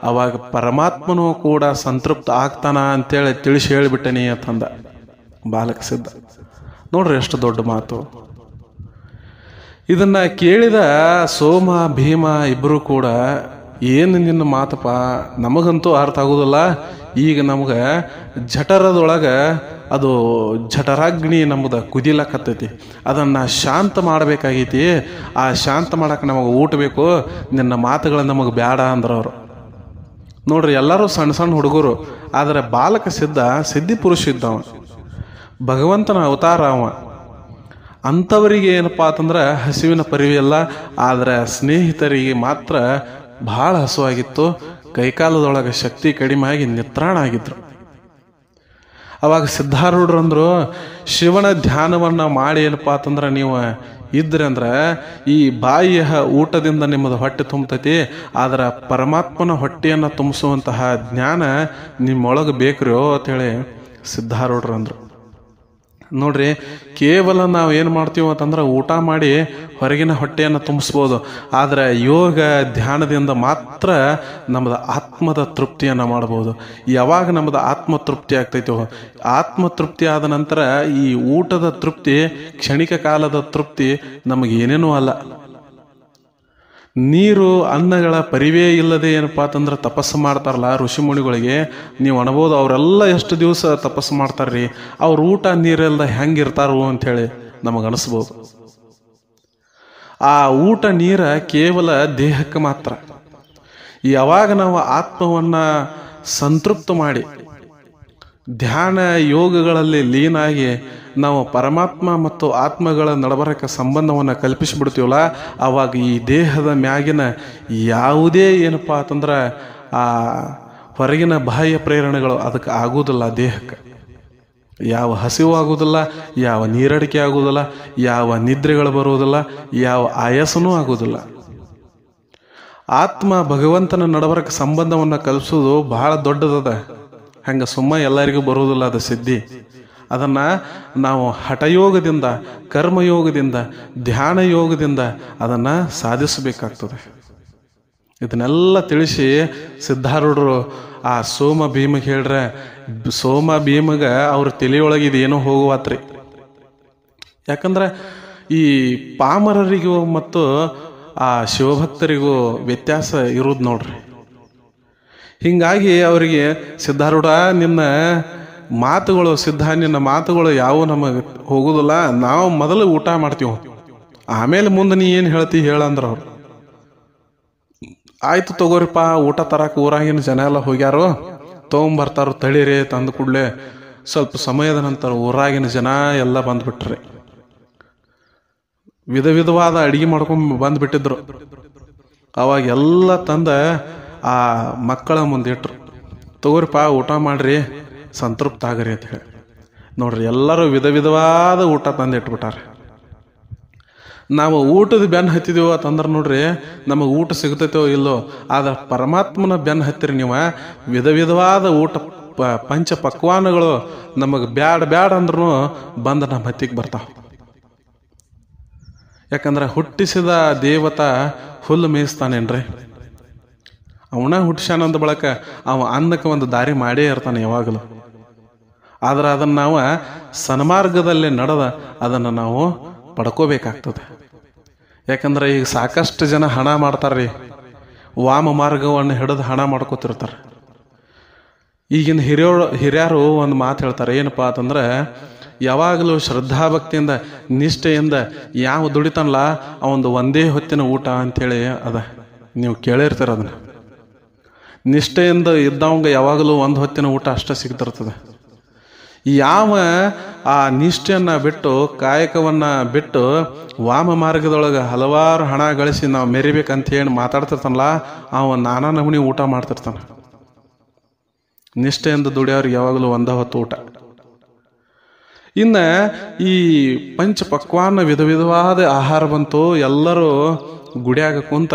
ಅವಾಗ ಪರಮಾತ್ಮನೂ ಕೂಡ ಸಂತೃಪ್ತ ಆಗ್ತಾನ ಅಂತೇಳಿ ತಿಳಿಸಿ ಹೇಳಿಬಿಟ್ಟನಿ ಅಂತಂದ ಬಾಲಕ ಸಿದ್ಧ. ನೋಡ್ರಿ ಎಷ್ಟು ದೊಡ್ಡ ಮಾತು. ಇದನ್ನ ಕೇಳಿದ ಸೋಮ ಭೀಮ ಇಬ್ಬರು ಕೂಡ, ಏನು ನಿನ್ನ ಮಾತಪ್ಪ, ನಮಗಂತೂ ಅರ್ಥ ಆಗೋದಿಲ್ಲ. ಈಗ ನಮ್ಗೆ ಜಠರದೊಳಗೆ ಅದು ಜಠರಾಗ್ನಿ ನಮ್ದು ಕುದಿಲಕತ್ತೈತಿ, ಅದನ್ನು ಶಾಂತ ಮಾಡಬೇಕಾಗೈತಿ. ಆ ಶಾಂತ ಮಾಡಕ್ಕೆ ನಮಗೆ ಊಟ ಬೇಕು, ನಿನ್ನ ಮಾತುಗಳು ನಮಗೆ ಬೇಡ ಅಂದ್ರವ್ರು. ನೋಡ್ರಿ, ಎಲ್ಲರೂ ಸಣ್ಣ ಸಣ್ಣ ಹುಡುಗರು, ಆದರೆ ಬಾಲಕ ಸಿದ್ಧ ಸಿದ್ಧಿ ಪುರುಷ ಇದ್ದವ, ಭಗವಂತನ ಅವತಾರ ಅವ. ಅಂಥವರಿಗೆ ಏನಪ್ಪ ಅಂತಂದ್ರೆ ಹಸಿವಿನ ಪರಿವೆಯಲ್ಲ, ಆದರೆ ಸ್ನೇಹಿತರಿಗೆ ಮಾತ್ರ ಭಾಳ ಹಸುವಾಗಿತ್ತು. ಕೈಕಾಲದೊಳಗೆ ಶಕ್ತಿ ಕಡಿಮೆ ಆಗಿ ನಿತ್ರಾಣ ಆಗಿದ್ರು. ಅವಾಗ ಸಿದ್ಧಾರೂಢರು ಅಂದರು, ಶಿವನ ಧ್ಯಾನವನ್ನು ಮಾಡಿ ಏನಪ್ಪ ಅಂತಂದ್ರೆ ನೀವು ಇದ್ರಿ ಅಂದ್ರೆ ಈ ಬಾಯಿಯ ಊಟದಿಂದ ನಿಮ್ಮದು ಹೊಟ್ಟೆ ತುಂಬತೈತಿ, ಆದ್ರೆ ಪರಮಾತ್ಮನ ಹೊಟ್ಟೆಯನ್ನು ತುಂಬಿಸುವಂತಹ ಜ್ಞಾನ ನಿಮ್ಮೊಳಗೆ ಬೇಕ್ರಿ ಅಂತೇಳಿ ಸಿದ್ಧಾರೂಢರು ಅಂದರು. ನೋಡ್ರಿ, ಕೇವಲ ನಾವು ಏನು ಮಾಡ್ತೀವಿ ಅಂತಂದ್ರೆ ಊಟ ಮಾಡಿ ಹೊರಗಿನ ಹೊಟ್ಟೆಯನ್ನು ತುಂಬಿಸ್ಬೋದು, ಆದರೆ ಯೋಗ ಧ್ಯಾನದಿಂದ ಮಾತ್ರ ನಮ್ಮದು ಆತ್ಮದ ತೃಪ್ತಿಯನ್ನು ಮಾಡ್ಬೋದು. ಯಾವಾಗ ನಮ್ಮದು ಆತ್ಮತೃಪ್ತಿ ಆಗ್ತೈತೋ, ಆತ್ಮತೃಪ್ತಿ ಆದ ನಂತರ ಈ ಊಟದ ತೃಪ್ತಿ ಕ್ಷಣಿಕ ಕಾಲದ ತೃಪ್ತಿ ನಮಗೇನೇನೂ ಅಲ್ಲ. ನೀರು ಅನ್ನಗಳ ಪರಿವೇ ಇಲ್ಲದೆ ಏನಪ್ಪಾ ಅಂತಂದ್ರೆ ತಪಸ್ಸು ಮಾಡ್ತಾರಲ್ಲ ಋಷಿಮುನಿಗಳಿಗೆ, ನೀವು ಅನ್ಬೋದು ಅವರೆಲ್ಲ ಎಷ್ಟು ದಿವಸ ತಪಸ್ಸು ಮಾಡ್ತಾರ್ರಿ, ಅವ್ರ ಊಟ ನೀರೆಲ್ಲ ಹೆಂಗಿರ್ತಾರೋ ಅಂಥೇಳಿ ನಮಗನಿಸ್ಬೋದು. ಆ ಊಟ ನೀರ ಕೇವಲ ದೇಹಕ್ಕೆ ಮಾತ್ರ. ಯಾವಾಗ ನಾವು ಆತ್ಮವನ್ನು ಸಂತೃಪ್ತ ಮಾಡಿ ಧ್ಯಾನ ಯೋಗಗಳಲ್ಲಿ ಲೀನಾಗಿ ನಾವು ಪರಮಾತ್ಮ ಮತ್ತು ಆತ್ಮಗಳ ನಡಬರಕ ಸಂಬಂಧವನ್ನು ಕಲ್ಪಿಸಿಬಿಡ್ತೀವಲ್ಲ, ಆವಾಗ ಈ ದೇಹದ ಮ್ಯಾಗಿನ ಯಾವುದೇ ಏನಪ್ಪ ಅಂತಂದ್ರೆ ಆ ಹೊರಗಿನ ಬಾಹ್ಯ ಪ್ರೇರಣೆಗಳು ಅದಕ್ಕೆ ಆಗೋದಿಲ್ಲ. ದೇಹಕ್ಕೆ ಯಾವ ಹಸಿವು ಆಗೋದಿಲ್ಲ, ಯಾವ ನೀರಡಿಕೆ ಆಗೋದಿಲ್ಲ, ಯಾವ ನಿದ್ರೆಗಳು ಬರುವುದಿಲ್ಲ, ಯಾವ ಆಯಾಸನೂ ಆಗೋದಿಲ್ಲ. ಆತ್ಮ ಭಗವಂತನ ನಡಬರಕ ಸಂಬಂಧವನ್ನು ಕಲ್ಪಿಸೋದು ಬಹಳ ದೊಡ್ಡದದ. ಹಂಗೆ ಸುಮ್ಮ ಎಲ್ಲರಿಗೂ ಬರುವುದಿಲ್ಲ ಅದು ಸಿದ್ಧಿ. ಅದನ್ನು ನಾವು ಹಠಯೋಗದಿಂದ, ಕರ್ಮಯೋಗದಿಂದ, ಧ್ಯಾನ ಯೋಗದಿಂದ ಅದನ್ನು ಸಾಧಿಸಬೇಕಾಗ್ತದೆ. ಇದನ್ನೆಲ್ಲ ತಿಳಿಸಿ ಸಿದ್ಧಾರೂಢರು ಆ ಸೋಮ ಭೀಮಗೆ ಹೇಳ್ರೆ, ಸೋಮ ಭೀಮಗೆ ಅವ್ರ ತಲೆಯೊಳಗಿದೇನೋ ಹೋಗುವಾತ್ರಿ. ಯಾಕಂದ್ರೆ ಈ ಪಾಮರರಿಗೂ ಮತ್ತು ಆ ಶಿವಭಕ್ತರಿಗೂ ವ್ಯತ್ಯಾಸ ಇರೋದು ನೋಡ್ರಿ. ಹಿಂಗಾಗಿ ಅವರಿಗೆ ಸಿದ್ಧಾರೂಢ, ನಿನ್ನ ಮಾತುಗಳು ನಿನ್ನ ಮಾತುಗಳು ಯಾವ ನಮಗೆ ಹೋಗುದಿಲ್ಲ, ನಾವು ಮೊದಲು ಊಟ ಮಾಡ್ತೀವಿ, ಆಮೇಲೆ ಮುಂದೆ ನೀ ಏನು ಹೇಳ್ತಿ ಹೇಳಂದ್ರ ಅವ್ರು. ಆಯ್ತು ತಗೋರಿಪ್ಪ, ಊಟ ತರಕ್ಕೆ ಊರಾಗಿನ ಜನ ಎಲ್ಲ ಹೋಗ್ಯಾರೋ, ತೊಗೊಂಬರ್ತಾರೋ, ತಳೀರಿ. ತಂದು ಕೂಡಲೇ ಸ್ವಲ್ಪ ಸಮಯದ ನಂತರ ಊರಾಗಿನ ಜನ ಎಲ್ಲ ಬಂದ್ಬಿಟ್ರಿ. ವಿಧ ವಿಧವಾದ ಅಡಿಗೆ ಮಾಡ್ಕೊಂಡು ಬಂದ್ಬಿಟ್ಟಿದ್ರು. ಅವಾಗ ಎಲ್ಲ ತಂದ ಆ ಮಕ್ಕಳ ಮುಂದೆ ಇಟ್ರು. ತಗೋರಿಪ್ಪ ಊಟ ಮಾಡ್ರಿ, ಸಂತೃಪ್ತ ಆಗರಿ ಅಂತ ಹೇಳಿ. ನೋಡ್ರಿ, ಎಲ್ಲರೂ ವಿಧ ವಿಧವಾದ ಊಟ ತಂದು ಇಟ್ಬಿಟ್ಟಾರೆ. ನಾವು ಊಟದ ಬೆನ್ನು ಹತ್ತಿದೀವೋ ಅಂತಂದ್ರೆ ನೋಡ್ರಿ, ನಮಗೆ ಊಟ ಸಿಗ್ತೈತೋ ಇಲ್ಲೋ, ಆದ್ರೆ ಪರಮಾತ್ಮನ ಬೆನ್ನು ಹತ್ತಿರಿ ನೀವು, ವಿಧ ವಿಧವಾದ ಊಟ ಪಂಚ ಪಕ್ವಾನಗಳು ನಮಗೆ ಬ್ಯಾಡ ಅಂದ್ರೂ ಬಂದು ನಮ್ಮ ಹತ್ತಿಗೆ ಬರ್ತಾವ. ಯಾಕಂದ್ರೆ ಹುಟ್ಟಿಸಿದ ದೇವತಾ ಹುಲ್ಲು ಮೇಯಿಸ್ತಾನೇನ್ರಿ, ಅವನ ಹುಟ್ಟಿಸ್ಯಾನಂದ ಬಳಕ ಅವ ಅನ್ನಕ್ಕೆ ಒಂದು ದಾರಿ ಮಾಡೇ ಇರ್ತಾನೆ ಯಾವಾಗಲೂ. ಆದ್ರೆ ಅದನ್ನು ನಾವು ಸನ್ಮಾರ್ಗದಲ್ಲಿ ನಡೆದ ಅದನ್ನು ನಾವು ಪಡ್ಕೋಬೇಕಾಗ್ತದೆ. ಯಾಕಂದ್ರೆ ಈಗ ಸಾಕಷ್ಟು ಜನ ಹಣ ಮಾಡ್ತಾರ್ರಿ, ವಾಮ ಮಾರ್ಗವನ್ನು ಹಿಡಿದು ಹಣ ಮಾಡ್ಕೋತಿರ್ತಾರೆ. ಈಗಿನ ಹಿರಿಯರು ಒಂದು ಮಾತು ಹೇಳ್ತಾರೆ, ಏನಪ್ಪಾ ಅಂತಂದ್ರೆ, ಯಾವಾಗಲೂ ಶ್ರದ್ಧಾಭಕ್ತಿಯಿಂದ ನಿಷ್ಠೆಯಿಂದ ಯಾವ ದುಡಿತಾನಲ್ಲ ಅವಂದು ಒಂದೇ ಹೊತ್ತಿನ ಊಟ ಅಂಥೇಳಿ ಅದ. ನೀವು ಕೇಳಿರ್ತೀರ ಅದನ್ನ. ನಿಷ್ಠೆಯಿಂದ ಇದ್ದವಂಗ ಯಾವಾಗಲೂ ಒಂದು ಹೊತ್ತಿನ ಊಟ ಅಷ್ಟೇ ಸಿಗ್ತಿರ್ತದೆ. ಯಾವ ಆ ನಿಷ್ಠೆಯನ್ನು ಬಿಟ್ಟು ಕಾಯಕವನ್ನು ಬಿಟ್ಟು ವಾಮ ಮಾರ್ಗದೊಳಗೆ ಹಲವಾರು ಹಣ ಗಳಿಸಿ ನಾವು ಮೆರಿಬೇಕಂತ ಹೇಳಿ ಮಾತಾಡ್ತಿರ್ತಾನಲ್ಲ, ಅವ ನಾನಾ ನಮೂನಿ ಊಟ ಮಾಡ್ತಿರ್ತಾನೆ. ನಿಷ್ಠೆಯಿಂದ ದುಡಿಯೋರಿಗೆ ಯಾವಾಗಲೂ ಒಂದ ಹೊತ್ತು ಊಟ. ಇನ್ನು ಈ ಪಂಚ ಪಕ್ವಾನ ವಿಧ ವಿಧವಾದ ಆಹಾರ ಬಂತು. ಎಲ್ಲರೂ ಗುಡಿಯಾಗ ಕುಂತ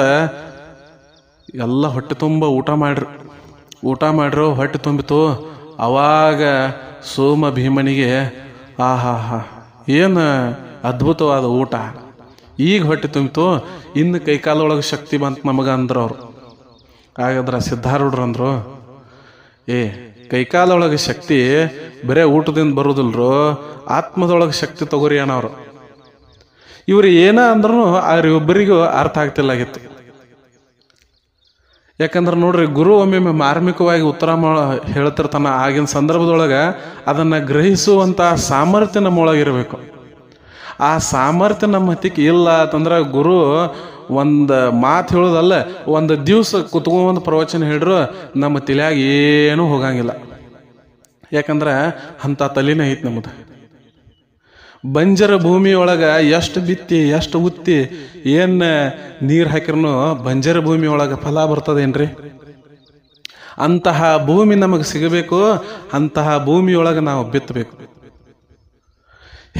ಎಲ್ಲ ಹೊಟ್ಟೆ ತುಂಬ ಊಟ ಮಾಡ್ರು, ಹೊಟ್ಟೆ ತುಂಬಿತು. ಅವಾಗ ಸೋಮ ಭೀಮನಿಗೆ ಏನು ಅದ್ಭುತವಾದ ಊಟ, ಈಗ ಹೊಟ್ಟೆ ತುಂಬಿತು, ಇನ್ನು ಕೈಕಾಲೊಳಗೆ ಶಕ್ತಿ ಬಂತು ನಮಗೆ ಅಂದ್ರು ಅವರು. ಹಾಗಾದ್ರೆ ಸಿದ್ಧಾರೂಢರು ಅಂದರು, ಕೈಕಾಲೊಳಗೆ ಶಕ್ತಿ ಬರೇ ಊಟದಿಂದ ಬರೋದಿಲ್ರು, ಆತ್ಮದೊಳಗೆ ಶಕ್ತಿ ತಗೋರಿ ಅನ್ನೋರು. ಇವ್ರು ಏನ ಅಂದ್ರೂ ಅವ್ರಿಗೊಬ್ಬರಿಗೂ ಅರ್ಥ ಆಗ್ತಿಲ್ಲಾಗಿತ್ತು. ಯಾಕಂದ್ರೆ ನೋಡ್ರಿ, ಗುರು ಒಮ್ಮೆ ಮಾರ್ಮಿಕವಾಗಿ ಉತ್ತರ ಹೇಳ್ತಿರ್ತಾನ. ಆಗಿನ ಸಂದರ್ಭದೊಳಗೆ ಅದನ್ನು ಗ್ರಹಿಸುವಂಥ ಸಾಮರ್ಥ್ಯ ನಮ್ಮೊಳಗಿರಬೇಕು. ಆ ಸಾಮರ್ಥ್ಯ ನಮ್ಮ ಹತ್ತಿಗೆ ಇಲ್ಲ ಅಂತಂದ್ರೆ ಗುರು ಒಂದು ಮಾತು ಹೇಳೋದಲ್ಲ, ಒಂದು ದಿವಸ ಕುತ್ಕೊಂಡು ಪ್ರವಚನ ಹೇಳಿದ್ರು ನಮ್ಮ ತಲೆಯಾಗ ಏನೂ ಹೋಗಂಗಿಲ್ಲ. ಯಾಕಂದ್ರೆ ಅಂಥ ತಲೆನೇ ಐತಿ ನಮ್ಮದು. ಬಂಜರ ಭೂಮಿಯೊಳಗೆ ಎಷ್ಟು ಬಿತ್ತಿ ಎಷ್ಟು ಉತ್ತಿ ಏನು ನೀರು ಹಾಕಿರೂ ಬಂಜರ ಭೂಮಿಯೊಳಗೆ ಫಲ ಬರ್ತದೇನ್ರಿ? ಅಂತಹ ಭೂಮಿ ನಮಗೆ ಸಿಗಬೇಕು, ಅಂತಹ ಭೂಮಿಯೊಳಗೆ ನಾವು ಬಿತ್ತಬೇಕು.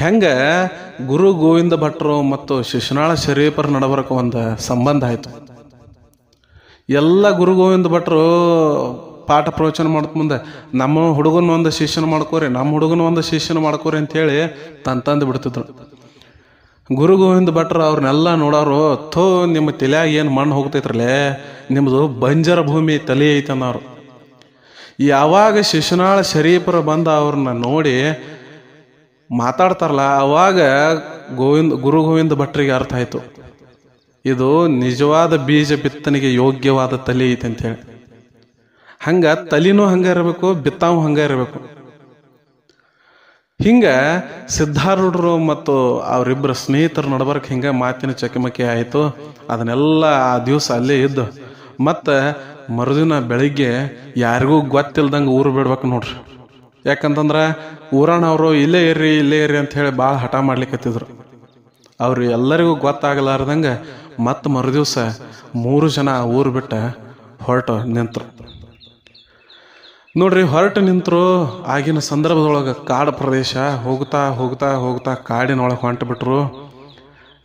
ಹೆಂಗ ಗುರು ಗೋವಿಂದ ಭಟ್ರು ಮತ್ತು ಶಿಶುನಾಳ ಶರೀಫರ ನಡಬರಕ ಒಂದು ಸಂಬಂಧ ಆಯಿತು. ಎಲ್ಲ ಗುರು ಗೋವಿಂದ ಭಟ್ರು ಪಾಠ ಪ್ರವಚನ ಮಾಡ್ತ ಮುಂದೆ ನಮ್ಮ ಹುಡುಗನ ಒಂದು ಶಿಷ್ಯನ ಮಾಡ್ಕೋರಿ, ನಮ್ಮ ಹುಡುಗನ ಒಂದು ಶಿಷ್ಯನ ಮಾಡ್ಕೋರಿ ಅಂತೇಳಿ ತಂದು ಬಿಡ್ತಿದ್ರು. ಗುರು ಗೋವಿಂದ ಭಟ್ರು ಅವ್ರನ್ನೆಲ್ಲ ನೋಡೋರು, ನಿಮ್ಮ ತಲೆಯಾಗ ಏನು ಮಣ್ಣು ಹೋಗ್ತೈತ್ರಲ್ಲೇ, ನಿಮ್ಮದು ಬಂಜರ ಭೂಮಿ ತಲೆ ಐತೆ ಅನ್ನೋರು. ಯಾವಾಗ ಶಿಶುನಾಳ ಶರೀಫರು ಬಂದ ಅವ್ರನ್ನ ನೋಡಿ ಮಾತಾಡ್ತಾರಲ್ಲ, ಅವಾಗ ಗುರು ಗೋವಿಂದ ಭಟ್ರಿಗೆ ಅರ್ಥ ಆಯ್ತು, ಇದು ನಿಜವಾದ ಬೀಜ ಬಿತ್ತನೆಗೆ ಯೋಗ್ಯವಾದ ತಲೆ ಐತೆ ಅಂತೇಳಿ. ಹಂಗ ತಲೆನೂ ಹಂಗ ಇರಬೇಕು, ಬಿತ್ತಾವು ಹಂಗ ಇರಬೇಕು. ಹಿಂಗ ಸಿದ್ಧಾರೂಢರು ಮತ್ತು ಅವರಿಬ್ಬರ ಸ್ನೇಹಿತರ ನಡಬರ್ಕ್ ಹಿಂಗ ಮಾತಿನ ಚಕಮಕಿ ಆಯಿತು. ಅದನ್ನೆಲ್ಲ ಆ ದಿವಸ ಅಲ್ಲೇ ಇದ್ದು ಮತ್ತು ಮರುದಿನ ಬೆಳಿಗ್ಗೆ ಯಾರಿಗೂ ಗೊತ್ತಿಲ್ದಂಗೆ ಊರು ಬಿಡ್ಬೇಕು ನೋಡ್ರಿ. ಯಾಕಂತಂದ್ರೆ ಊರಾಣವರು ಇಲ್ಲೇ ಇರ್ರಿ ಅಂತ ಹೇಳಿ ಭಾಳ ಹಠ ಮಾಡ್ಲಿಕ್ಕತ್ತಿದ್ರು. ಅವ್ರು ಎಲ್ಲರಿಗೂ ಗೊತ್ತಾಗಲಾರ್ದಂಗೆ ಮತ್ತು ಮರುದಿವಸ 3 ಜನ ಊರು ಬಿಟ್ಟು ಹೊರಟು ನಿಂತರು. ನೋಡ್ರಿ, ಹೊರಟು ನಿಂತರು. ಆಗಿನ ಸಂದರ್ಭದೊಳಗೆ ಕಾಡು ಪ್ರದೇಶ, ಹೋಗ್ತಾ ಹೋಗ್ತಾ ಹೋಗ್ತಾ ಕಾಡಿನೊಳಗೆ ಹೊಂಟು ಬಿಟ್ರು.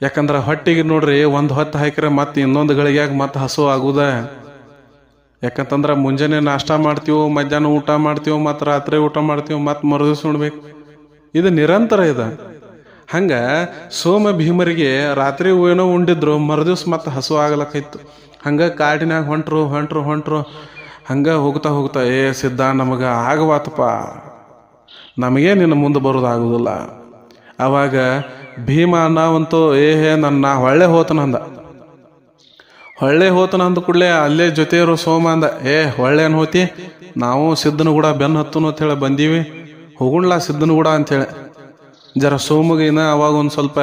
ಯಾಕಂದ್ರೆ ಹೊಟ್ಟಿಗೆ ನೋಡ್ರಿ ಒಂದು ಹೊತ್ತು ಹಾಕಿದ್ರೆ ಮತ್ತೆ ಇನ್ನೊಂದು ಗಳಿಗ್ಯಾಗ ಮತ್ತೆ ಹಸು ಆಗುದ. ಯಾಕಂತಂದ್ರೆ ಮುಂಜಾನೆ ನಾಷ್ಟ ಮಾಡ್ತೀವೋ, ಮಧ್ಯಾಹ್ನ ಊಟ ಮಾಡ್ತೀವೋ, ಮತ್ತು ರಾತ್ರಿ ಊಟ ಮಾಡ್ತೀವೋ, ಮತ್ತು ಮರುದಿವ್ಸ ಉಣ್ಬೇಕು. ಇದು ನಿರಂತರ ಇದೆ. ಹಂಗೆ ಸೋಮ ಭೀಮರಿಗೆ ರಾತ್ರಿ ಏನೋ ಉಂಡಿದ್ರು, ಮರುದಿವ್ಸ ಮತ್ತೆ ಹಸು ಆಗ್ಲಕ್ಕಿತ್ತು. ಹಂಗೆ ಕಾಡಿನಾಗ ಹೊಂಟ್ರು. ಹಂಗೆ ಹೋಗ್ತಾ ಹೋಗ್ತಾ, ಸಿದ್ಧ ನಮಗೆ ಆಗವಾತಪ್ಪ, ನಮಗೇ ನಿನ್ನ ಮುಂದೆ ಬರೋದಾಗುದಿಲ್ಲ. ಅವಾಗ ಭೀಮ ನಾವಂತೂ ನನ್ನ ಹೊಳ್ಳೆ ಹೋತನ ಅಂದ ಕೂಡಲೇ ಅಲ್ಲೇ ಜೊತೆ ಇರೋ ಸೋಮ ಅಂದ, ಹೊಳ್ಳೇನು ಹೋತಿ, ನಾವು ಸಿದ್ಧನ ಕೂಡ ಬೆನ್ನು ಹತ್ತನು ಅಂತೇಳಿ ಬಂದೀವಿ, ಹೋಗುಣ್ಲ ಸಿದ್ಧನ ಕೂಡ ಅಂಥೇಳಿ. ಜರ ಸೋಮಗಿನ ಅವಾಗ ಒಂದು ಸ್ವಲ್ಪ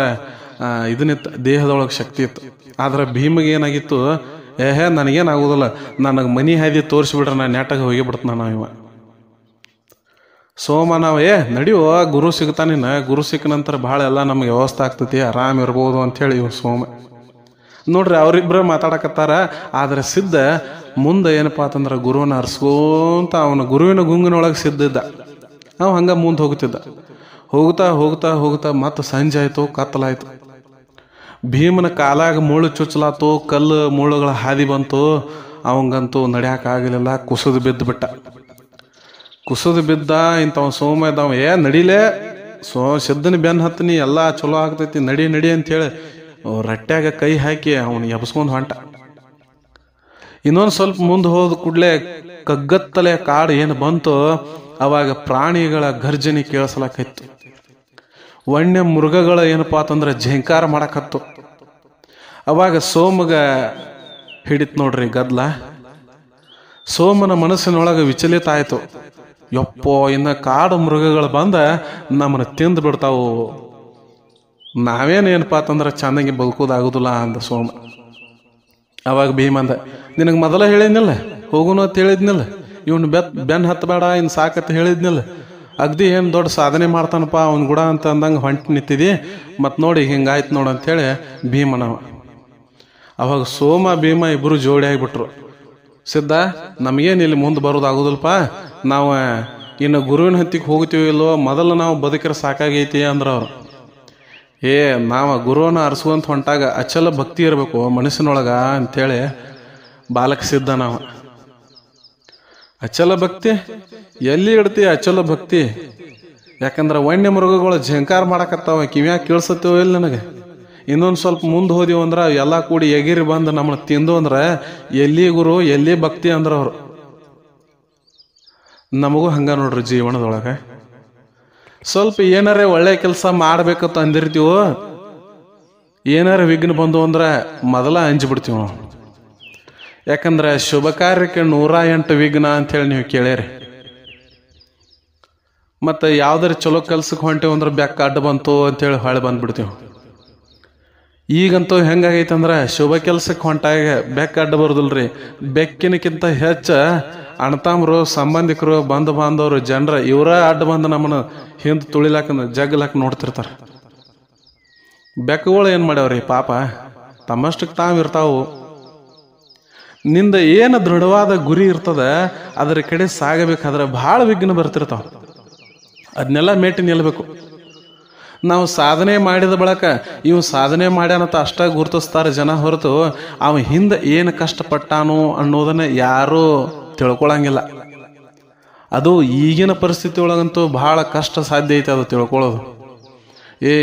ಇದನ್ನಿತ್ತು, ದೇಹದೊಳಗೆ ಶಕ್ತಿ ಇತ್ತು. ಆದ್ರೆ ಭೀಮಿಗೆ ಏನಾಗಿತ್ತು, ನನಗೇನಾಗೋದಿಲ್ಲ, ನನಗೆ ಮನಿ ಹಾದಿ ತೋರಿಸ್ಬಿಡ್ರೆ ನಾನು ನೆಟ್ಟಾಗ ಹೋಗಿಬಿಡ್ತಾನ ಇವ. ಸೋಮ ನಾವು ನಡಿಯುವ ಗುರು ಸಿಗ್ತಾನಿನ, ಗುರು ಸಿಕ್ಕ ನಂತರ ಭಾಳ ಎಲ್ಲ ನಮ್ಗೆ ವ್ಯವಸ್ಥೆ ಆಗ್ತೈತಿ, ಆರಾಮ್ ಇರ್ಬೋದು ಅಂಥೇಳಿ ಇವ್ ಸೋಮ. ನೋಡ್ರಿ, ಅವರಿಬ್ಬರು ಮಾತಾಡಕತ್ತಾರ. ಆದ್ರೆ ಸಿದ್ಧ ಮುಂದೆ ಏನಪ್ಪಾ ಅಂತಂದ್ರೆ ಗುರುವನ್ನ ಅರ್ಸ್ಕೊಂತ ಅವನ ಗುರುವಿನ ಗುಂಗಿನೊಳಗೆ ಸಿದ್ಧಿದ್ದ. ಅವ ಹಂಗೆ ಮುಂದೆ ಹೋಗ್ತಿದ್ದ. ಹೋಗ್ತಾ ಹೋಗ್ತಾ ಹೋಗ್ತಾ ಮತ್ತೆ ಸಂಜೆ ಆಯಿತು, ಕತ್ತಲಾಯ್ತು. ಭೀಮನ ಕಾಲಾಗ ಮುಳ್ಳು ಚುಚ್ಚಲಾತು, ಕಲ್ಲು ಮುಳ್ಳುಗಳ ಹಾದಿ ಬಂತು. ಅವಂಗಂತೂ ನಡ್ಯಾಕಾಗಲಿಲ್ಲ, ಕುಸಿದು ಬಿದ್ದು ಬಿಟ್ಟ. ಕುಸಿದು ಬಿದ್ದ. ಇಂಥವ ಸೋಮ ಇದ್ದವ, ನಡಿಲೇ ಸಿದ್ಧನ ಬೆನ್ನು ಹತ್ತನಿ, ಎಲ್ಲ ಚಲೋ ಆಗ್ತೈತಿ, ನಡಿ ನಡಿ ಅಂತೇಳಿ ರಟ್ಟ್ಯಾಗ ಕೈ ಹಾಕಿ ಅವನು ಎಬ್ಸ್ಕೊಂಡು ಹೊಂಟ. ಇನ್ನೊಂದು ಸ್ವಲ್ಪ ಮುಂದೆ ಹೋದ ಕೂಡಲೇ ಕಗ್ಗತ್ತಲೆ ಕಾಡು ಏನು ಬಂತು, ಅವಾಗ ಪ್ರಾಣಿಗಳ ಗರ್ಜನೆ ಕೇಳಿಸ್ಲಾಕೈತು. ವನ್ಯ ಮೃಗಗಳ ಏನಪ್ಪಾ ಅಂತಂದ್ರೆ ಝೇಂಕಾರ ಮಾಡಕತ್ತು. ಅವಾಗ ಸೋಮಗ ಹಿಡಿತ್ ನೋಡ್ರಿ ಗದ್ಲ. ಸೋಮನ ಮನಸ್ಸಿನೊಳಗೆ ವಿಚಲಿತ ಆಯ್ತು. ಯಪ್ಪೋ, ಇನ್ನ ಕಾಡು ಮೃಗಗಳು ಬಂದ ನಮ್ಮನ್ನ ತಿಂದು ಬಿಡ್ತಾವು, ನಾವೇನೇನಪ್ಪಾ ಅಂತಂದ್ರೆ ಚೆನ್ನಾಗಿ ಬದುಕೋದಾಗುದಿಲ್ಲ ಅಂದ ಸೋಮ. ಅವಾಗ ಭೀಮಂದ, ನಿನಗೆ ಮೊದಲ ಹೇಳಿದ್ನಿಲ್ಲ ಹೋಗುನು ಅಂತ ಹೇಳಿದ್ನಿಲ್ಲ, ಇವನು ಬೆನ್ ಹತ್ತಬೇಡ, ಇನ್ನು ಸಾಕತ್ ಹೇಳಿದ್ನಿಲ್ಲ, ಅಗ್ದಿ ಏನು ದೊಡ್ಡ ಸಾಧನೆ ಮಾಡ್ತಾನಪ್ಪ ಅವ್ನ ಗುಡ ಅಂತ ಅಂದಂಗೆ ಹೊಂಟು ನಿಂತಿದಿ, ಮತ್ತು ನೋಡಿ ಹಿಂಗಾಯ್ತು ನೋಡು ಅಂಥೇಳಿ ಭೀಮನವ. ಅವಾಗ ಸೋಮ ಭೀಮ ಇಬ್ಬರು ಜೋಡಿ ಆಗಿಬಿಟ್ರು. ಸಿದ್ಧ, ನಮಗೇನು ಇಲ್ಲಿ ಮುಂದೆ ಬರೋದಾಗೋದಿಲ್ಲಪ್ಪ, ನಾವು ಇನ್ನು ಗುರುವಿನ ಹತ್ತಿಗೆ ಹೋಗ್ತೀವಿ ಇಲ್ಲೋ, ಮೊದಲು ನಾವು ಬದುಕಿರ ಸಾಕಾಗೈತಿ ಅಂದ್ರ ಅವ್ರು. ನಾವು ಗುರುವನ್ನ ಅರಸುವಂತ ಹೊಂಟಾಗ ಅಚಲ ಭಕ್ತಿ ಇರಬೇಕು ಮನಸ್ಸಿನೊಳಗ ಅಂಥೇಳಿ ಬಾಲಕ ಸಿದ್ಧ. ನಾವು ಅಚಲ ಭಕ್ತಿ ಎಲ್ಲಿ ಇಡ್ತಿ? ಅಚಲ ಭಕ್ತಿ. ಯಾಕಂದ್ರೆ ವನ್ಯ ಮೃಗಗಳು ಝಂಕಾರ ಮಾಡಕತ್ತಾವ, ಕಿವ್ಯಾಗ ಕೇಳಿಸತ್ತೇವೋ ಇಲ್ಲ ನನಗೆ. ಇನ್ನೊಂದು ಸ್ವಲ್ಪ ಮುಂದೆ ಹೋದಿವು ಅಂದ್ರೆ ಎಲ್ಲ ಕೂಡಿ ಎಗಿರಿ ಬಂದು ನಮ್ಮನ್ನ ತಿಂದು ಅಂದ್ರೆ ಎಲ್ಲಿ ಗುರು ಎಲ್ಲಿ ಭಕ್ತಿ ಅಂದ್ರೆ ಅವರು. ನಮಗೂ ಹಂಗ ನೋಡ್ರಿ ಜೀವನದೊಳಗೆ. ಸ್ವಲ್ಪ ಏನಾರೇ ಒಳ್ಳೆ ಕೆಲಸ ಮಾಡ್ಬೇಕಂತ ಅಂದಿರ್ತೀವೋ, ಏನಾರ ವಿಘ್ನ ಬಂದು ಅಂದ್ರೆ ಮೊದಲ ಅಂಜಿಬಿಡ್ತೀವಿ ನಾವು. ಯಾಕಂದ್ರೆ ಶುಭ ಕಾರ್ಯಕ್ಕೆ 108 ವಿಘ್ನ ಅಂತೇಳಿ ನೀವು ಕೇಳ್ಯಾರಿ. ಮತ್ತು ಯಾವ್ದಾರ ಚಲೋ ಕೆಲ್ಸಕ್ಕೆ ಹೊಂಟೇವು ಅಂದ್ರೆ ಬೆಕ್ಕ ಅಡ್ಡ ಬಂತು ಅಂತೇಳಿ ಹೊಳೆ ಬಂದ್ಬಿಡ್ತೀವಿ. ಈಗಂತೂ ಹೆಂಗಾಗೈತಂದ್ರೆ ಶುಭ ಕೆಲ್ಸಕ್ಕೆ ಹೊಂಟಾಗ ಬೆಕ್ಕ ಅಡ್ಡ ಬರೋದಿಲ್ರಿ, ಬೆಕ್ಕಿನಕ್ಕಿಂತ ಹೆಚ್ಚ ಅಣ್ಣತಾಮ್ರು, ಸಂಬಂಧಿಕರು, ಬಂಧು ಬಾಂಧವರು, ಜನರ ಇವರ ಅಡ್ಡ ಬಂದು ನಮ್ಮನ್ನು ಹಿಂದೆ ತುಳಿಲಾಕ ಜಗ್ಲಾಕ ನೋಡ್ತಿರ್ತಾರೆ. ಬೆಕ್ಕುಗಳು ಏನು ಮಾಡ್ಯಾವ್ರಿ ಪಾಪ, ತಮ್ಮಷ್ಟಕ್ಕೆ ತಾವಿರ್ತಾವು. ನಿಂದ ಏನು ದೃಢವಾದ ಗುರಿ ಇರ್ತದ ಅದರ ಕಡೆ ಸಾಗಬೇಕಾದ್ರೆ ಭಾಳ ವಿಘ್ನ ಬರ್ತಿರ್ತಾವ. ಅದನ್ನೆಲ್ಲ ಮೇಟಿ ನಿಲ್ಬೇಕು. ನಾವು ಸಾಧನೆ ಮಾಡಿದ ಬಳಕ ಇವು ಸಾಧನೆ ಮಾಡ್ಯಾನಂತ ಅಷ್ಟ ಗುರುತಿಸ್ತಾರೆ ಜನ, ಹೊರತು ಅವ ಹಿಂದೆ ಏನು ಕಷ್ಟಪಟ್ಟಾನು ಅನ್ನೋದನ್ನ ಯಾರೂ ತಿಳ್ಕೊಳಂಗಿಲ್ಲ. ಅದು ಈಗಿನ ಪರಿಸ್ಥಿತಿ ಒಳಗಂತೂ ಬಹಳ ಕಷ್ಟ ಸಾಧ್ಯ ಐತೆ ಅದು ತಿಳ್ಕೊಳ್ಳೋದು.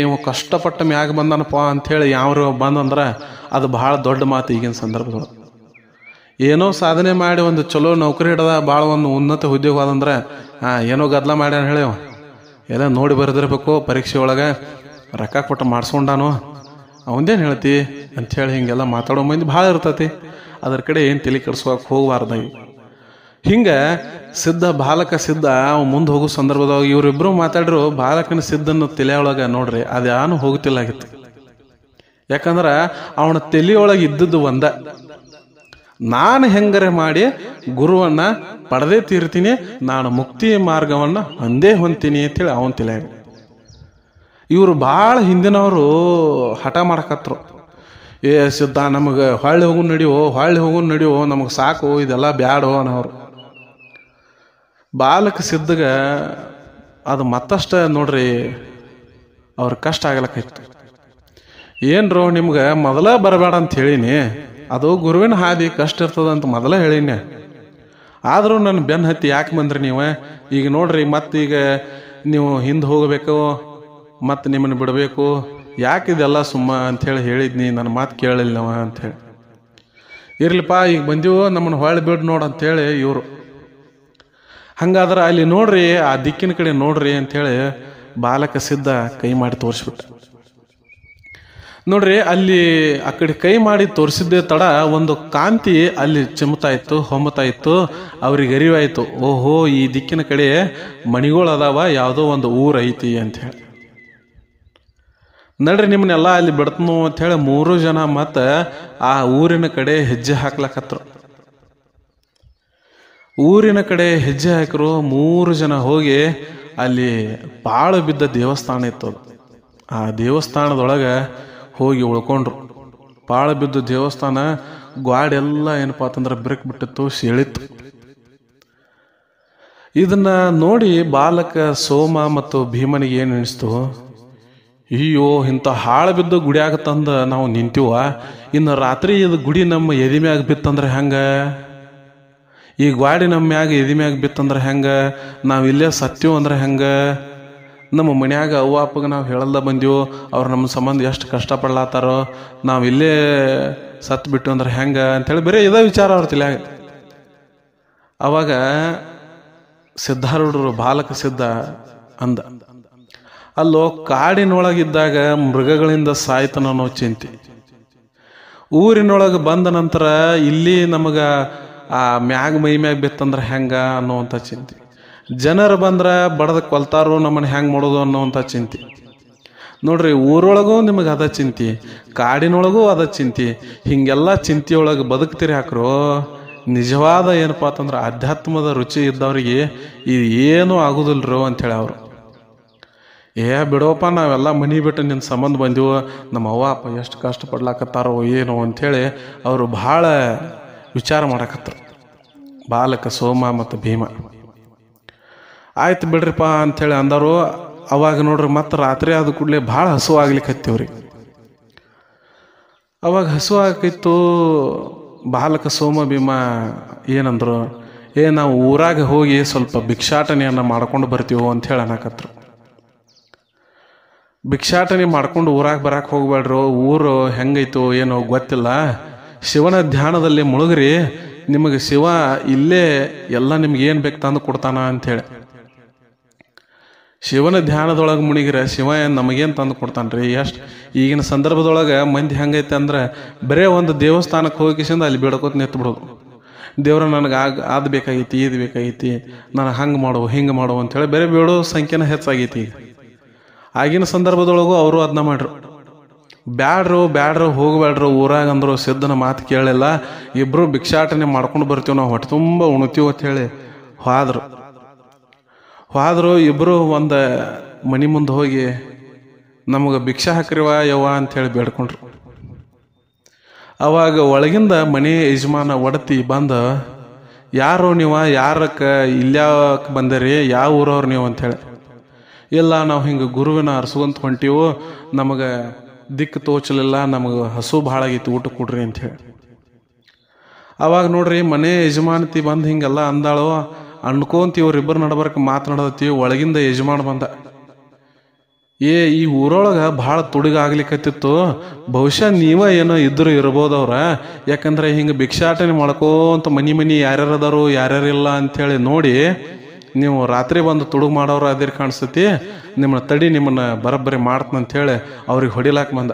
ಇವ ಕಷ್ಟಪಟ್ಟ ಮ್ಯಾಗ ಬಂದನಪ್ಪ ಅಂಥೇಳಿ ಯಾವ್ರ ಬಂದಂದ್ರೆ ಅದು ಬಹಳ ದೊಡ್ಡ ಮಾತು ಈಗಿನ ಸಂದರ್ಭದೊಳಗೆ. ಏನೋ ಸಾಧನೆ ಮಾಡಿ ಒಂದು ಚಲೋ ನೌಕರಿ ಹಿಡ್ದ, ಭಾಳ ಒಂದು ಉನ್ನತ ಉದ್ಯೋಗ ಆದಂದ್ರೆ ಏನೋ ಗದ್ದಲ ಮಾಡ್ಯಾನ ಹೇಳಿ ಎಲ್ಲ ನೋಡಿ ಬರೆದಿರ್ಬೇಕು, ಪರೀಕ್ಷೆ ಒಳಗೆ ರೊಕ್ಕ ಕೊಟ್ಟು ಮಾಡಿಸ್ಕೊಂಡಾನು, ಅವಂದೇನು ಹೇಳ್ತಿ ಅಂಥೇಳಿ ಹಿಂಗೆಲ್ಲ ಮಾತಾಡೋ ಮಂದಿ ಭಾಳ ಇರ್ತೈತಿ. ಅದ್ರ ಕಡೆ ಏನು ತಲೆ ಕೆಡ್ಸ್ಕೊಳಕ್ಕೆ ಹೋಗಬಾರ್ದಾಗಿ. ಹಿಂಗೆ ಸಿದ್ಧ ಬಾಲಕ ಸಿದ್ಧ ಅವ್ ಮುಂದೆ ಹೋಗೋ ಸಂದರ್ಭದಾಗ ಇವರಿಬ್ಬರು ಮಾತಾಡ್ರು. ಬಾಲಕನ ಸಿದ್ಧನ ತಲೆಯೊಳಗೆ ನೋಡ್ರಿ ಅದ್ಯಾನು ಹೋಗ್ತಿಲ್ಲಾಗಿತ್ತು. ಯಾಕಂದ್ರೆ ಅವನ ತಲೆಯೊಳಗೆ ಇದ್ದದ್ದು ಒಂದ, ನಾನು ಹೆಂಗರೆ ಮಾಡಿ ಗುರುವನ್ನ ಪಡೆದೇ ತೀರ್ತೀನಿ, ನಾನು ಮುಕ್ತಿ ಮಾರ್ಗವನ್ನ ಒಂದೇ ಹೊಂತೀನಿ ಅಂತೇಳಿ ಅವನ ತಲೆ. ಇವರು ಭಾಳ ಹಿಂದಿನವರು ಹಠ ಮಾಡಕತ್ರು. ಸಿದ್ಧ ನಮಗೆ ಹೊಳ್ಳಿ ಹೋಗು ನಡಿಯೋ ನಮಗೆ ಸಾಕು, ಇದೆಲ್ಲ ಬ್ಯಾಡೋ ಅನ್ನೋರು. ಬಾಲಕ ಸಿದ್ಧಗ ಅದು ಮತ್ತಷ್ಟ ನೋಡ್ರಿ ಅವ್ರ ಕಷ್ಟ ಆಗ್ಲಕ್ಕಿತ್ತು. ಏನ್ರೋ ನಿಮ್ಗೆ ಮೊದಲ ಬರಬೇಡ ಅಂತ ಹೇಳಿನಿ, ಅದು ಗುರುವಿನ ಹಾದಿ ಕಷ್ಟ ಇರ್ತದಂತ ಮೊದಲೇ ಹೇಳಿನಿ. ಆದರೂ ನನ್ನ ಬೆನ್ನು ಹತ್ತಿ ಯಾಕೆ ಬಂದ್ರಿ ನೀವು? ಈಗ ನೋಡ್ರಿ ಮತ್ತೀಗ ನೀವು ಹಿಂದೆ ಹೋಗಬೇಕು, ಮತ್ತು ನಿಮ್ಮನ್ನು ಬಿಡಬೇಕು, ಯಾಕಿದೆಲ್ಲ ಸುಮ್ಮ ಅಂಥೇಳಿ ಹೇಳಿದ್ನಿ, ನನ್ನ ಮಾತು ಕೇಳಿಲ್ಲ ನಾವು ಅಂಥೇಳಿ. ಇರ್ಲಿಪ್ಪ ಈಗ ಬಂದೀವು, ನಮ್ಮನ್ನು ಹೊಳ್ಳಿ ಬಿಡು ನೋಡು ಅಂಥೇಳಿ ಇವರು. ಹಂಗಾದ್ರೆ ಅಲ್ಲಿ ನೋಡ್ರಿ, ಆ ದಿಕ್ಕಿನ ಕಡೆ ನೋಡ್ರಿ ಅಂಥೇಳಿ ಬಾಲಕ ಸಿದ್ಧ ಕೈ ಮಾಡಿ ತೋರಿಸ್ಬಿಟ್ಟ. ನೋಡ್ರಿ ಅಲ್ಲಿ ಆ ಕಡೆ ಕೈ ಮಾಡಿ ತೋರಿಸಿದ್ದೇ ತಡ ಒಂದು ಕಾಂತಿ ಅಲ್ಲಿ ಚಿಮ್ತಾ ಇತ್ತು, ಹೊಮ್ಮತಾ ಇತ್ತು. ಅವ್ರಿಗೆ ಅರಿವಾಯ್ತು, ಓಹೋ ಈ ದಿಕ್ಕಿನ ಕಡೆ ಮಣಿಗಳು ಅದಾವ, ಯಾವುದೋ ಒಂದು ಊರು ಐತಿ ಅಂಥೇಳಿ. ನಡ್ರಿ ನಿಮ್ಮನ್ನೆಲ್ಲ ಅಲ್ಲಿ ಬಿಡ್ತನು ಅಂಥೇಳಿ 3 ಜನ ಮತ್ತೆ ಆ ಊರಿನ ಕಡೆ ಹೆಜ್ಜೆ ಹಾಕ್ಲಕತ್ರು. ಊರಿನ ಕಡೆ ಹೆಜ್ಜೆ ಹಾಕರು. 3 ಜನ ಹೋಗಿ ಅಲ್ಲಿ ಪಾಳು ಬಿದ್ದ ದೇವಸ್ಥಾನ ಇತ್ತು. ಆ ದೇವಸ್ಥಾನದೊಳಗೆ ಹೋಗಿ ಉಳ್ಕೊಂಡ್ರು. ಪಾಳು ಬಿದ್ದು ದೇವಸ್ಥಾನ ಗ್ವಾಡೆಲ್ಲ ಏನಪ್ಪಾ ಅಂತಂದ್ರೆ ಬ್ರೇಕ್ ಬಿಟ್ಟಿತ್ತು, ಸೀಳಿತ್ತು. ಇದನ್ನ ನೋಡಿ ಬಾಲಕ ಸೋಮ ಮತ್ತು ಭೀಮನಿಗೆ ಏನು ಅನಿಸ್ತು? ಅಯ್ಯೋ, ಇಂಥ ಹಾಳು ಬಿದ್ದು ಗುಡಿಯಾಗ ತಂದು ನಾವು ನಿಂತೀವ, ಇನ್ನು ರಾತ್ರಿ ಇದು ಗುಡಿ ನಮ್ಮ ಎದಿ ಮ್ಯಾಗ ಬಿತ್ತಂದ್ರೆ ಹೆಂಗೆ? ಈ ಗಾಡಿ ನಮ್ಮ ಮ್ಯಾಗ ಎದಿ ಮ್ಯಾಗ ಬಿತ್ತಂದ್ರೆ ಹೆಂಗೆ? ನಾವು ಇಲ್ಲೇ ಸತ್ತೀವಿ ಅಂದ್ರೆ ಹೆಂಗೆ? ನಮ್ಮ ಮನ್ಯಾಗ ಅವ್ವ ಅಪ್ಪಗೆ ನಾವು ಹೇಳಲ್ದ ಬಂದೀವು, ಅವ್ರು ನಮ್ಮ ಸಂಬಂಧ ಎಷ್ಟು ಕಷ್ಟಪಡ್ಲಾತಾರೋ, ನಾವು ಇಲ್ಲೇ ಸತ್ತು ಬಿಟ್ಟು ಅಂದ್ರೆ ಹೆಂಗೆ ಅಂಥೇಳಿ ಬರೀ ಇದೇ ವಿಚಾರ ಅವ್ರ ತಲೆಯಾಗ. ಅವಾಗ ಸಿದ್ಧಾರೂಢರು ಬಾಲಕ ಸಿದ್ಧ ಅಂದ, ಅಲ್ಲೋ ಕಾಡಿನೊಳಗಿದ್ದಾಗ ಮೃಗಗಳಿಂದ ಸಾಯ್ತಾನ ಅನ್ನೋ ಚಿಂತೆ, ಊರಿನೊಳಗೆ ಬಂದ ನಂತರ ಇಲ್ಲಿ ನಮಗೆ ಆ ಮ್ಯಾಗ ಮೈ ಮ್ಯಾಗ ಬಿತ್ತಂದ್ರೆ ಹೆಂಗ ಅನ್ನೋವಂಥ ಚಿಂತೆ, ಜನರು ಬಂದ್ರೆ ಬಡದ ಕೊಲ್ತಾರೋ ನಮ್ಮನ್ನು ಹೆಂಗೆ ಮಾಡೋದು ಅನ್ನೋವಂಥ ಚಿಂತೆ. ನೋಡ್ರಿ, ಊರೊಳಗೂ ನಿಮಗೆ ಅದ ಚಿಂತೆ, ಕಾಡಿನೊಳಗೂ ಅದ ಚಿಂತೆ. ಹಿಂಗೆಲ್ಲ ಚಿಂತೆಯೊಳಗೆ ಬದುಕ್ತೀರಿ ಹಾಕ್ರು. ನಿಜವಾದ ಏನಪ್ಪಾ ಅಂತಂದ್ರೆ ಆಧ್ಯಾತ್ಮದ ರುಚಿ ಇದ್ದವ್ರಿಗೆ ಇದು ಏನೂ ಆಗೋದಿಲ್ರು ಅಂಥೇಳಿ ಅವರು. ಬಿಡೋಪ್ಪ, ನಾವೆಲ್ಲ ಮನೆ ಬಿಟ್ಟು ನಿನ್ನ ಸಂಬಂಧ ಬಂದೀವು, ನಮ್ಮ ಅವ್ವ ಅಪ್ಪ ಎಷ್ಟು ಕಷ್ಟಪಡ್ಲಾಕತ್ತಾರೋ ಏನೋ ಅಂಥೇಳಿ ಅವರು ಭಾಳ ವಿಚಾರ ಮಾಡಕತ್ತರು, ಬಾಲಕ ಸೋಮ ಮತ್ತು ಭೀಮ. ಆಯ್ತು ಬಿಡ್ರಿಪ್ಪ ಅಂಥೇಳಿ ಅಂದರು. ಅವಾಗ ನೋಡ್ರಿ ಮತ್ತೆ ರಾತ್ರಿ ಆದ ಕೂಡಲೇ ಭಾಳ ಹಸು ಆಗ್ಲಿಕ್ಕತ್ತೀವ್ರಿ. ಅವಾಗ ಹಸು ಆಕಿತ್ತು. ಬಾಲಕ ಸೋಮ ಭೀಮ ಏನಂದ್ರು, ನಾವು ಊರಾಗ ಹೋಗಿ ಸ್ವಲ್ಪ ಭಿಕ್ಷಾಟನೆಯನ್ನು ಮಾಡ್ಕೊಂಡು ಬರ್ತೀವೋ ಅಂಥೇಳಿ ಅನ್ನಕತ್ರು. ಭಿಕ್ಷಾಟನೆ ಮಾಡ್ಕೊಂಡು ಊರಾಗ ಬರಕ್ಕೆ ಹೋಗ್ಬೇಡ್ರು, ಊರು ಹೆಂಗೈತೋ ಏನೋ ಗೊತ್ತಿಲ್ಲ, ಶಿವನ ಧ್ಯಾನದಲ್ಲಿ ಮುಳುಗ್ರಿ, ನಿಮಗೆ ಶಿವ ಇಲ್ಲೇ ಎಲ್ಲ ನಿಮ್ಗೆ ಏನು ಬೇಕು ತಂದು ಕೊಡ್ತಾನ ಅಂಥೇಳಿ. ಶಿವನ ಧ್ಯಾನದೊಳಗೆ ಮುಳುಗಿರ ಶಿವ ನಮಗೇನು ತಂದು ಕೊಡ್ತಾನ್ರಿ? ಎಷ್ಟು ಈಗಿನ ಸಂದರ್ಭದೊಳಗೆ ಮಂದಿ ಹೆಂಗೈತೆ ಅಂದ್ರೆ ಬರೇ ಒಂದು ದೇವಸ್ಥಾನಕ್ಕೆ ಹೋಗಿಸಿಂದ ಅಲ್ಲಿ ಬೇಡ್ಕೋತ ನಿಂತ್ಬಿಡೋದು. ದೇವ್ರ ನನಗೆ ಅದು ಬೇಕಾಗೈತಿ, ಇದು ಬೇಕಾಗೈತಿ, ನನಗೆ ಹಂಗೆ ಮಾಡು ಹಿಂಗೆ ಮಾಡು ಅಂಥೇಳಿ ಬೇರೆ ಬೇಡೋ ಸಂಖ್ಯೆನ ಹೆಚ್ಚಾಗೈತಿ. ಆಗಿನ ಸಂದರ್ಭದೊಳಗೂ ಅವರು ಅದನ್ನ ಮಾಡ್ರು. ಬ್ಯಾಡ್ರು ಹೋಗ್ಬೇಡ್ರು ಊರಾಗ ಅಂದರು. ಸಿದ್ಧನ ಮಾತು ಕೇಳಿಲ್ಲ. ಇಬ್ಬರು ಭಿಕ್ಷಾಟನೆ ಮಾಡ್ಕೊಂಡು ಬರ್ತೀವಿ, ನಾವು ಹೊಟ್ಟೆ ತುಂಬ ಉಣ್ತೀವಿ ಅಂತ ಹೇಳಿ ಹೋದ್ರು. ಇಬ್ಬರು ಒಂದು ಮನೆ ಮುಂದೆ ಹೋಗಿ ನಮಗೆ ಭಿಕ್ಷಾ ಹಾಕ್ರಿವ ಯವ್ವ ಅಂಥೇಳಿ ಬೇಡ್ಕೊಂಡ್ರು. ಅವಾಗ ಒಳಗಿಂದ ಮನೆ ಯಜಮಾನ ಒಡತಿ ಬಂದ, ಯಾರು ನೀವು, ಯಾರಕ್ಕೆ ಇಲ್ಯಾಕೆ ಬಂದಿರಿ, ಯಾವ ಊರವ್ರು ನೀವು ಅಂಥೇಳಿ. ಇಲ್ಲ, ನಾವು ಹಿಂಗೆ ಗುರುವಿನ ಅರ್ಸುವಂತ ಹೊಂಟೀವು, ನಮಗೆ ದಿಕ್ಕು ತೋಚಲಿಲ್ಲ, ನಮಗೆ ಹಸು ಭಾಳ ಆಗೈತಿ, ಊಟ ಕೊಡ್ರಿ ಅಂಥೇಳಿ. ಅವಾಗ ನೋಡ್ರಿ ಮನೆ ಯಜಮಾನತಿ ಬಂದು ಹಿಂಗೆಲ್ಲ ಅಂದಾಳು. ಅನ್ಕೊಂತ ಇವ್ರಿಬ್ಬರು ನಡಬರ್ಕ ಮಾತನಾಡತ್ತೀವಿ. ಒಳಗಿಂದ ಯಜಮಾನ ಬಂದ, ಈ ಊರೊಳಗೆ ಭಾಳ ತುಡುಗಾಗ್ಲಿಕ್ಕತ್ತಿತ್ತು, ಬಹುಶಃ ನೀವ ಏನೋ ಇದ್ರು ಇರ್ಬೋದವ್ರ, ಯಾಕಂದ್ರೆ ಹಿಂಗೆ ಭಿಕ್ಷಾಟನೆ ಮಾಡ್ಕೋಂತ ಮನಿ ಯಾರ್ಯಾರು ಅದಾರು ಯಾರ್ಯಾರಿಲ್ಲ ಅಂಥೇಳಿ ನೋಡಿ ನೀವು ರಾತ್ರಿ ಬಂದು ತುಡುಗು ಮಾಡೋರು ಅದಿರ್ ಕಾಣಿಸ್ತತಿ, ನಿಮ್ಮನ್ನ ತಡಿ, ನಿಮ್ಮನ್ನ ಬರಬ್ಬರಿ ಮಾಡ್ತಂತೇಳಿ ಅವ್ರಿಗೆ ಹೊಡಿಲಾಕ ಬಂದ.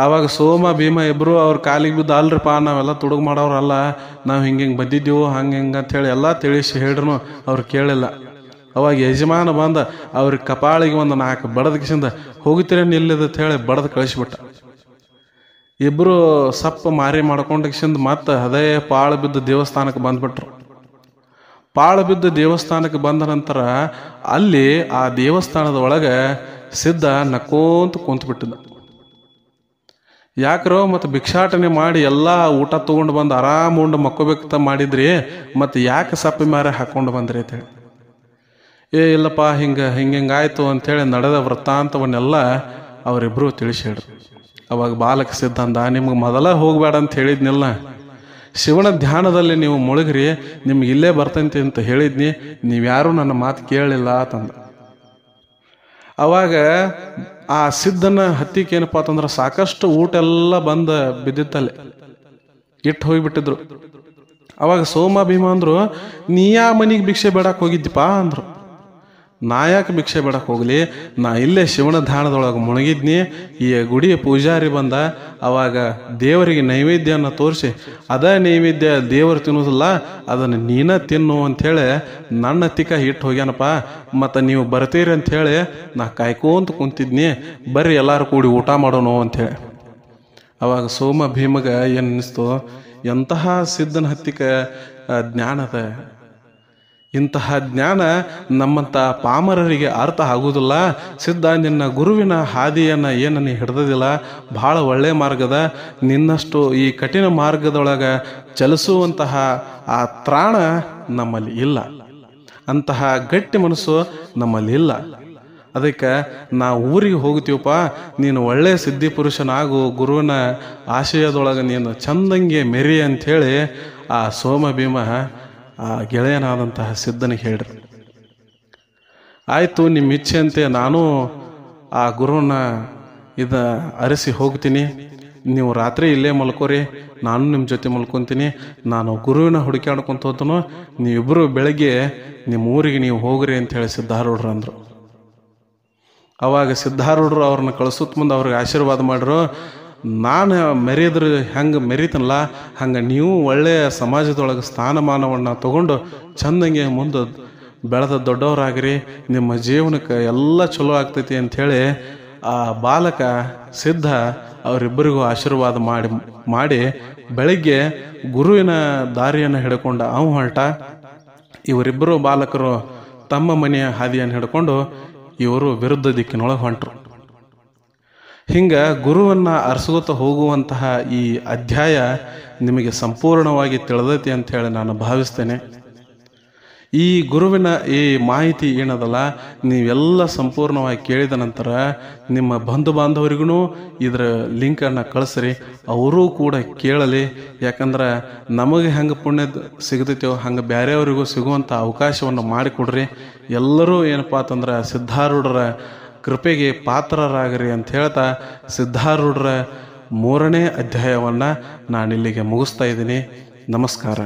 ಆವಾಗ ಸೋಮ ಭೀಮ ಇಬ್ಬರು ಅವ್ರ ಕಾಲಿಗೆ ಬಿದ್ದು, ಅಲ್ರಿಪ್ಪ ನಾವೆಲ್ಲ ತುಡುಗು ಮಾಡೋರಲ್ಲ, ನಾವು ಹಿಂಗೆ ಬಂದಿದ್ದೀವು ಹಂಗೆ ಅಂಥೇಳಿ ಎಲ್ಲ ತಿಳಿಸಿ ಹೇಳ್ರು. ಅವ್ರು ಕೇಳಿಲ್ಲ. ಅವಾಗ ಯಜಮಾನ ಬಂದ ಅವ್ರಿಗೆ ಕಪಾಳಿಗೆ ಒಂದು 4 ಬಡದ ಕಿಸಿಂದ ಹೋಗ್ತೀರ ನಿಲ್ಲದ ಹೇಳಿ ಬಡದು ಕಳಿಸ್ಬಿಟ್ಟ. ಇಬ್ಬರು ಸಪ್ಪ ಮಾರಿ ಮಾಡ್ಕೊಂಡ ಕಿಸಿಂದ ಮತ್ತೆ ಅದೇ ಪಾಳು ಬಿದ್ದು ದೇವಸ್ಥಾನಕ್ಕೆ ಬಂದ್ಬಿಟ್ರು. ಪಾಳು ಬಿದ್ದು ದೇವಸ್ಥಾನಕ್ಕೆ ಬಂದ ನಂತರ ಅಲ್ಲಿ ಆ ದೇವಸ್ಥಾನದ ಒಳಗೆ ಸಿದ್ಧ ನಕ್ಕೋಂತ ಕುಂತ್ಬಿಟ್ಟಿದ್ದ. ಯಾಕ್ರೋ ಮತ್ತೆ ಭಿಕ್ಷಾಟನೆ ಮಾಡಿ ಎಲ್ಲ ಊಟ ತಗೊಂಡು ಬಂದು ಆರಾಮ ಉಂಡು ಮಕ್ಕೋಬೇಕಂತ ಮಾಡಿದ್ರಿ, ಮತ್ತೆ ಯಾಕೆ ಸಪ್ಪಿ ಮಾರಿ ಹಾಕೊಂಡು ಬಂದ್ರಿ ಅಂತೇಳಿ. ಇಲ್ಲಪ್ಪ ಹಿಂಗಾಯ್ತು ಅಂಥೇಳಿ ನಡೆದ ವೃತ್ತಾಂತವನ್ನೆಲ್ಲ ಅವರಿಬ್ಬರು ತಿಳಿಸಿ ಹೇಳ್ರು. ಅವಾಗ ಬಾಲಕ ಸಿದ್ಧ ಅಂದ, ನಿಮ್ಗೆ ಮೊದಲ ಹೋಗ್ಬೇಡ ಅಂತ ಹೇಳಿದ್ನಿಲ್ಲ, ಶಿವನ ಧ್ಯಾನದಲ್ಲಿ ನೀವು ಮುಳುಗ್ರಿ, ನಿಮ್ಗೆ ಇಲ್ಲೇ ಬರ್ತಂತೆ ಅಂತ ಹೇಳಿದ್ನಿ, ನೀವ್ಯಾರೂ ನನ್ನ ಮಾತು ಕೇಳಲಿಲ್ಲ ಅಂತಂದ. ಅವಾಗ ಆ ಸಿದ್ಧನ ಹತ್ತಿಗೆ ಏನಪ್ಪಾ ಅಂತಂದ್ರೆ ಸಾಕಷ್ಟು ಊಟ ಎಲ್ಲ ಬಂದ ಬಿದ್ದಿತ್ತಲ್ಲಿ ಇಟ್ಟು ಹೋಗಿಬಿಟ್ಟಿದ್ರು. ಅವಾಗ ಸೋಮ ಭೀಮ ಅಂದ್ರು, ನೀ ಯಾ ಮನಿಗೆ ಭಿಕ್ಷೆ ಬೇಡಕ್ಕೆ ಹೋಗಿದ್ದೀಪ ಅಂದ್ರು. ನಾ ಯಾಕೆ ಭಿಕ್ಷೆ ಬೇಡಕ್ಕೆ ಹೋಗ್ಲಿ, ನಾ ಇಲ್ಲೇ ಶಿವನ ಧ್ಯಾನದೊಳಗೆ ಮುಳುಗಿದ್ನಿ. ಈ ಗುಡಿ ಪೂಜಾರಿ ಬಂದ, ಅವಾಗ ದೇವರಿಗೆ ನೈವೇದ್ಯನ ತೋರಿಸಿ, ಅದ ನೈವೇದ್ಯ ದೇವರು ತಿನ್ನೋದಿಲ್ಲ, ಅದನ್ನು ನೀನ ತಿನ್ನು ಅಂಥೇಳಿ ನನ್ನ ತಿಕ್ಕ ಇಟ್ಟು ಹೋಗ್ಯಾನಪ್ಪ. ಮತ್ತು ನೀವು ಬರ್ತೀರಿ ಅಂಥೇಳಿ ನಾ ಕಾಯ್ಕೋಂತ ಕುಂತಿದ್ನಿ, ಬರ್ರಿ ಎಲ್ಲರೂ ಕೂಡಿ ಊಟ ಮಾಡೋಣ ಅಂಥೇಳಿ. ಅವಾಗ ಸೋಮ ಭೀಮಗೆ ಏನು ಅನ್ನಿಸ್ತು, ಎಂತಹ ಸಿದ್ಧನ ಹತ್ತಿಕ ಜ್ಞಾನದ, ಇಂತಹ ಜ್ಞಾನ ನಮ್ಮಂಥ ಪಾಮರರಿಗೆ ಅರ್ಥ ಆಗುವುದಿಲ್ಲ. ಸಿದ್ಧ, ನಿನ್ನ ಗುರುವಿನ ಹಾದಿಯನ್ನು ಏನು ನೀ ಹಿಡ್ದಿಲ್ಲ, ಭಾಳ ಒಳ್ಳೆಯ ಮಾರ್ಗದ, ನಿನ್ನಷ್ಟು ಈ ಕಠಿಣ ಮಾರ್ಗದೊಳಗೆ ಚಲಿಸುವಂತಹ ಆ ತ್ರಾಣ ನಮ್ಮಲ್ಲಿ ಇಲ್ಲ. ಅಂತಹ ಗಟ್ಟಿ ಮನಸ್ಸು ನಮ್ಮಲ್ಲಿ ಇಲ್ಲ. ಅದಕ್ಕೆ ನಾವು ಊರಿಗೆ ಹೋಗ್ತೀವಪ್ಪ, ನೀನು ಒಳ್ಳೆಯ ಸಿದ್ಧಿ ಪುರುಷನಾಗು, ಗುರುವಿನ ಆಶಯದೊಳಗೆ ನೀನು ಚಂದಂಗೆ ಮೆರಿ ಅಂಥೇಳಿ ಆ ಸೋಮ ಭೀಮ ಆ ಗೆಳೆಯನಾದಂತಹ ಸಿದ್ಧನಿಗೆ ಹೇಳ್ರಿ. ಆಯಿತು, ನಿಮ್ಮ ಇಚ್ಛೆ ಅಂತೆ ನಾನು ಆ ಗುರುವನ್ನ ಅರಸಿ ಹೋಗ್ತೀನಿ, ನೀವು ರಾತ್ರಿ ಇಲ್ಲೇ ಮಲ್ಕೋರಿ, ನಾನು ನಿಮ್ಮ ಜೊತೆ ಮಲ್ಕೊತೀನಿ, ನಾನು ಗುರುವಿನ ಹುಡುಕಾಡ್ಕೊಂತ ಹೋತನು, ನೀವಿಬ್ಬರು ಬೆಳಗ್ಗೆ ನಿಮ್ಮ ಊರಿಗೆ ನೀವು ಹೋಗ್ರಿ ಅಂತ ಹೇಳಿ ಸಿದ್ಧಾರೂಢರು ಅಂದರು. ಅವಾಗ ಸಿದ್ಧಾರೂಢರು ಅವ್ರನ್ನ ಕಳಿಸುತ್ತ ಮುಂದೆ ಅವ್ರಿಗೆ ಆಶೀರ್ವಾದ ಮಾಡ್ರು. ನಾನು ಮೆರೆದ್ರೆ ಹೆಂಗೆ ಮೆರಿತನಲ್ಲ ಹಂಗೆ ನೀವು ಒಳ್ಳೆಯ ಸಮಾಜದೊಳಗೆ ಸ್ಥಾನಮಾನವನ್ನು ತಗೊಂಡು ಚಂದಂಗೆ ಮುಂದೆ ಬೆಳೆದ ದೊಡ್ಡವರಾಗಿರಿ, ನಿಮ್ಮ ಜೀವನಕ್ಕೆ ಎಲ್ಲ ಚಲೋ ಆಗ್ತೈತಿ ಅಂಥೇಳಿ ಆ ಬಾಲಕ ಸಿದ್ಧ ಅವರಿಬ್ಬರಿಗೂ ಆಶೀರ್ವಾದ ಮಾಡಿ ಬೆಳಗ್ಗೆ ಗುರುವಿನ ದಾರಿಯನ್ನು ಹಿಡ್ಕೊಂಡ ಅವ ಹೊರಟ. ಇವರಿಬ್ಬರು ಬಾಲಕರು ತಮ್ಮ ಮನೆಯ ಹಾದಿಯನ್ನು ಹಿಡ್ಕೊಂಡು ಇವರು ವಿರುದ್ಧ ದಿಕ್ಕಿನೊಳಗೆ ಹೊಂಟರು. ಹಿಂಗೆ ಗುರುವನ್ನು ಅರಸ್ಕೋತ ಹೋಗುವಂತಹ ಈ ಅಧ್ಯಾಯ ನಿಮಗೆ ಸಂಪೂರ್ಣವಾಗಿ ತಿಳಿದೈತಿ ಅಂತ ಹೇಳಿ ನಾನು ಭಾವಿಸ್ತೇನೆ. ಈ ಗುರುವಿನ ಈ ಮಾಹಿತಿ ಏನದಲ್ಲ, ನೀವೆಲ್ಲ ಸಂಪೂರ್ಣವಾಗಿ ಕೇಳಿದ ನಂತರ ನಿಮ್ಮ ಬಂಧು ಬಾಂಧವರಿಗೂ ಇದರ ಲಿಂಕನ್ನು ಕಳಿಸ್ರಿ, ಅವರೂ ಕೂಡ ಕೇಳಲಿ. ಯಾಕಂದ್ರೆ ನಮಗೆ ಹೆಂಗೆ ಪುಣ್ಯ ಸಿಗ್ತೈತೋ ಹಂಗೆ ಬೇರೆಯವರಿಗೂ ಸಿಗುವಂಥ ಅವಕಾಶವನ್ನು ಮಾಡಿಕೊಡ್ರಿ. ಎಲ್ಲರೂ ಏನಪ್ಪ ಅಂತಂದ್ರೆ ಸಿದ್ಧಾರೂಢರ ಕೃಪೆಗೆ ಪಾತ್ರರಾಗ್ರಿ ಅಂತ ಹೇಳ್ತಾ ಸಿದ್ಧಾರೂಢರ 3ನೇ ಅಧ್ಯಾಯವನ್ನು ನಾನಿಲ್ಲಿಗೆ ಮುಗಿಸ್ತಾ ಇದ್ದೀನಿ. ನಮಸ್ಕಾರ.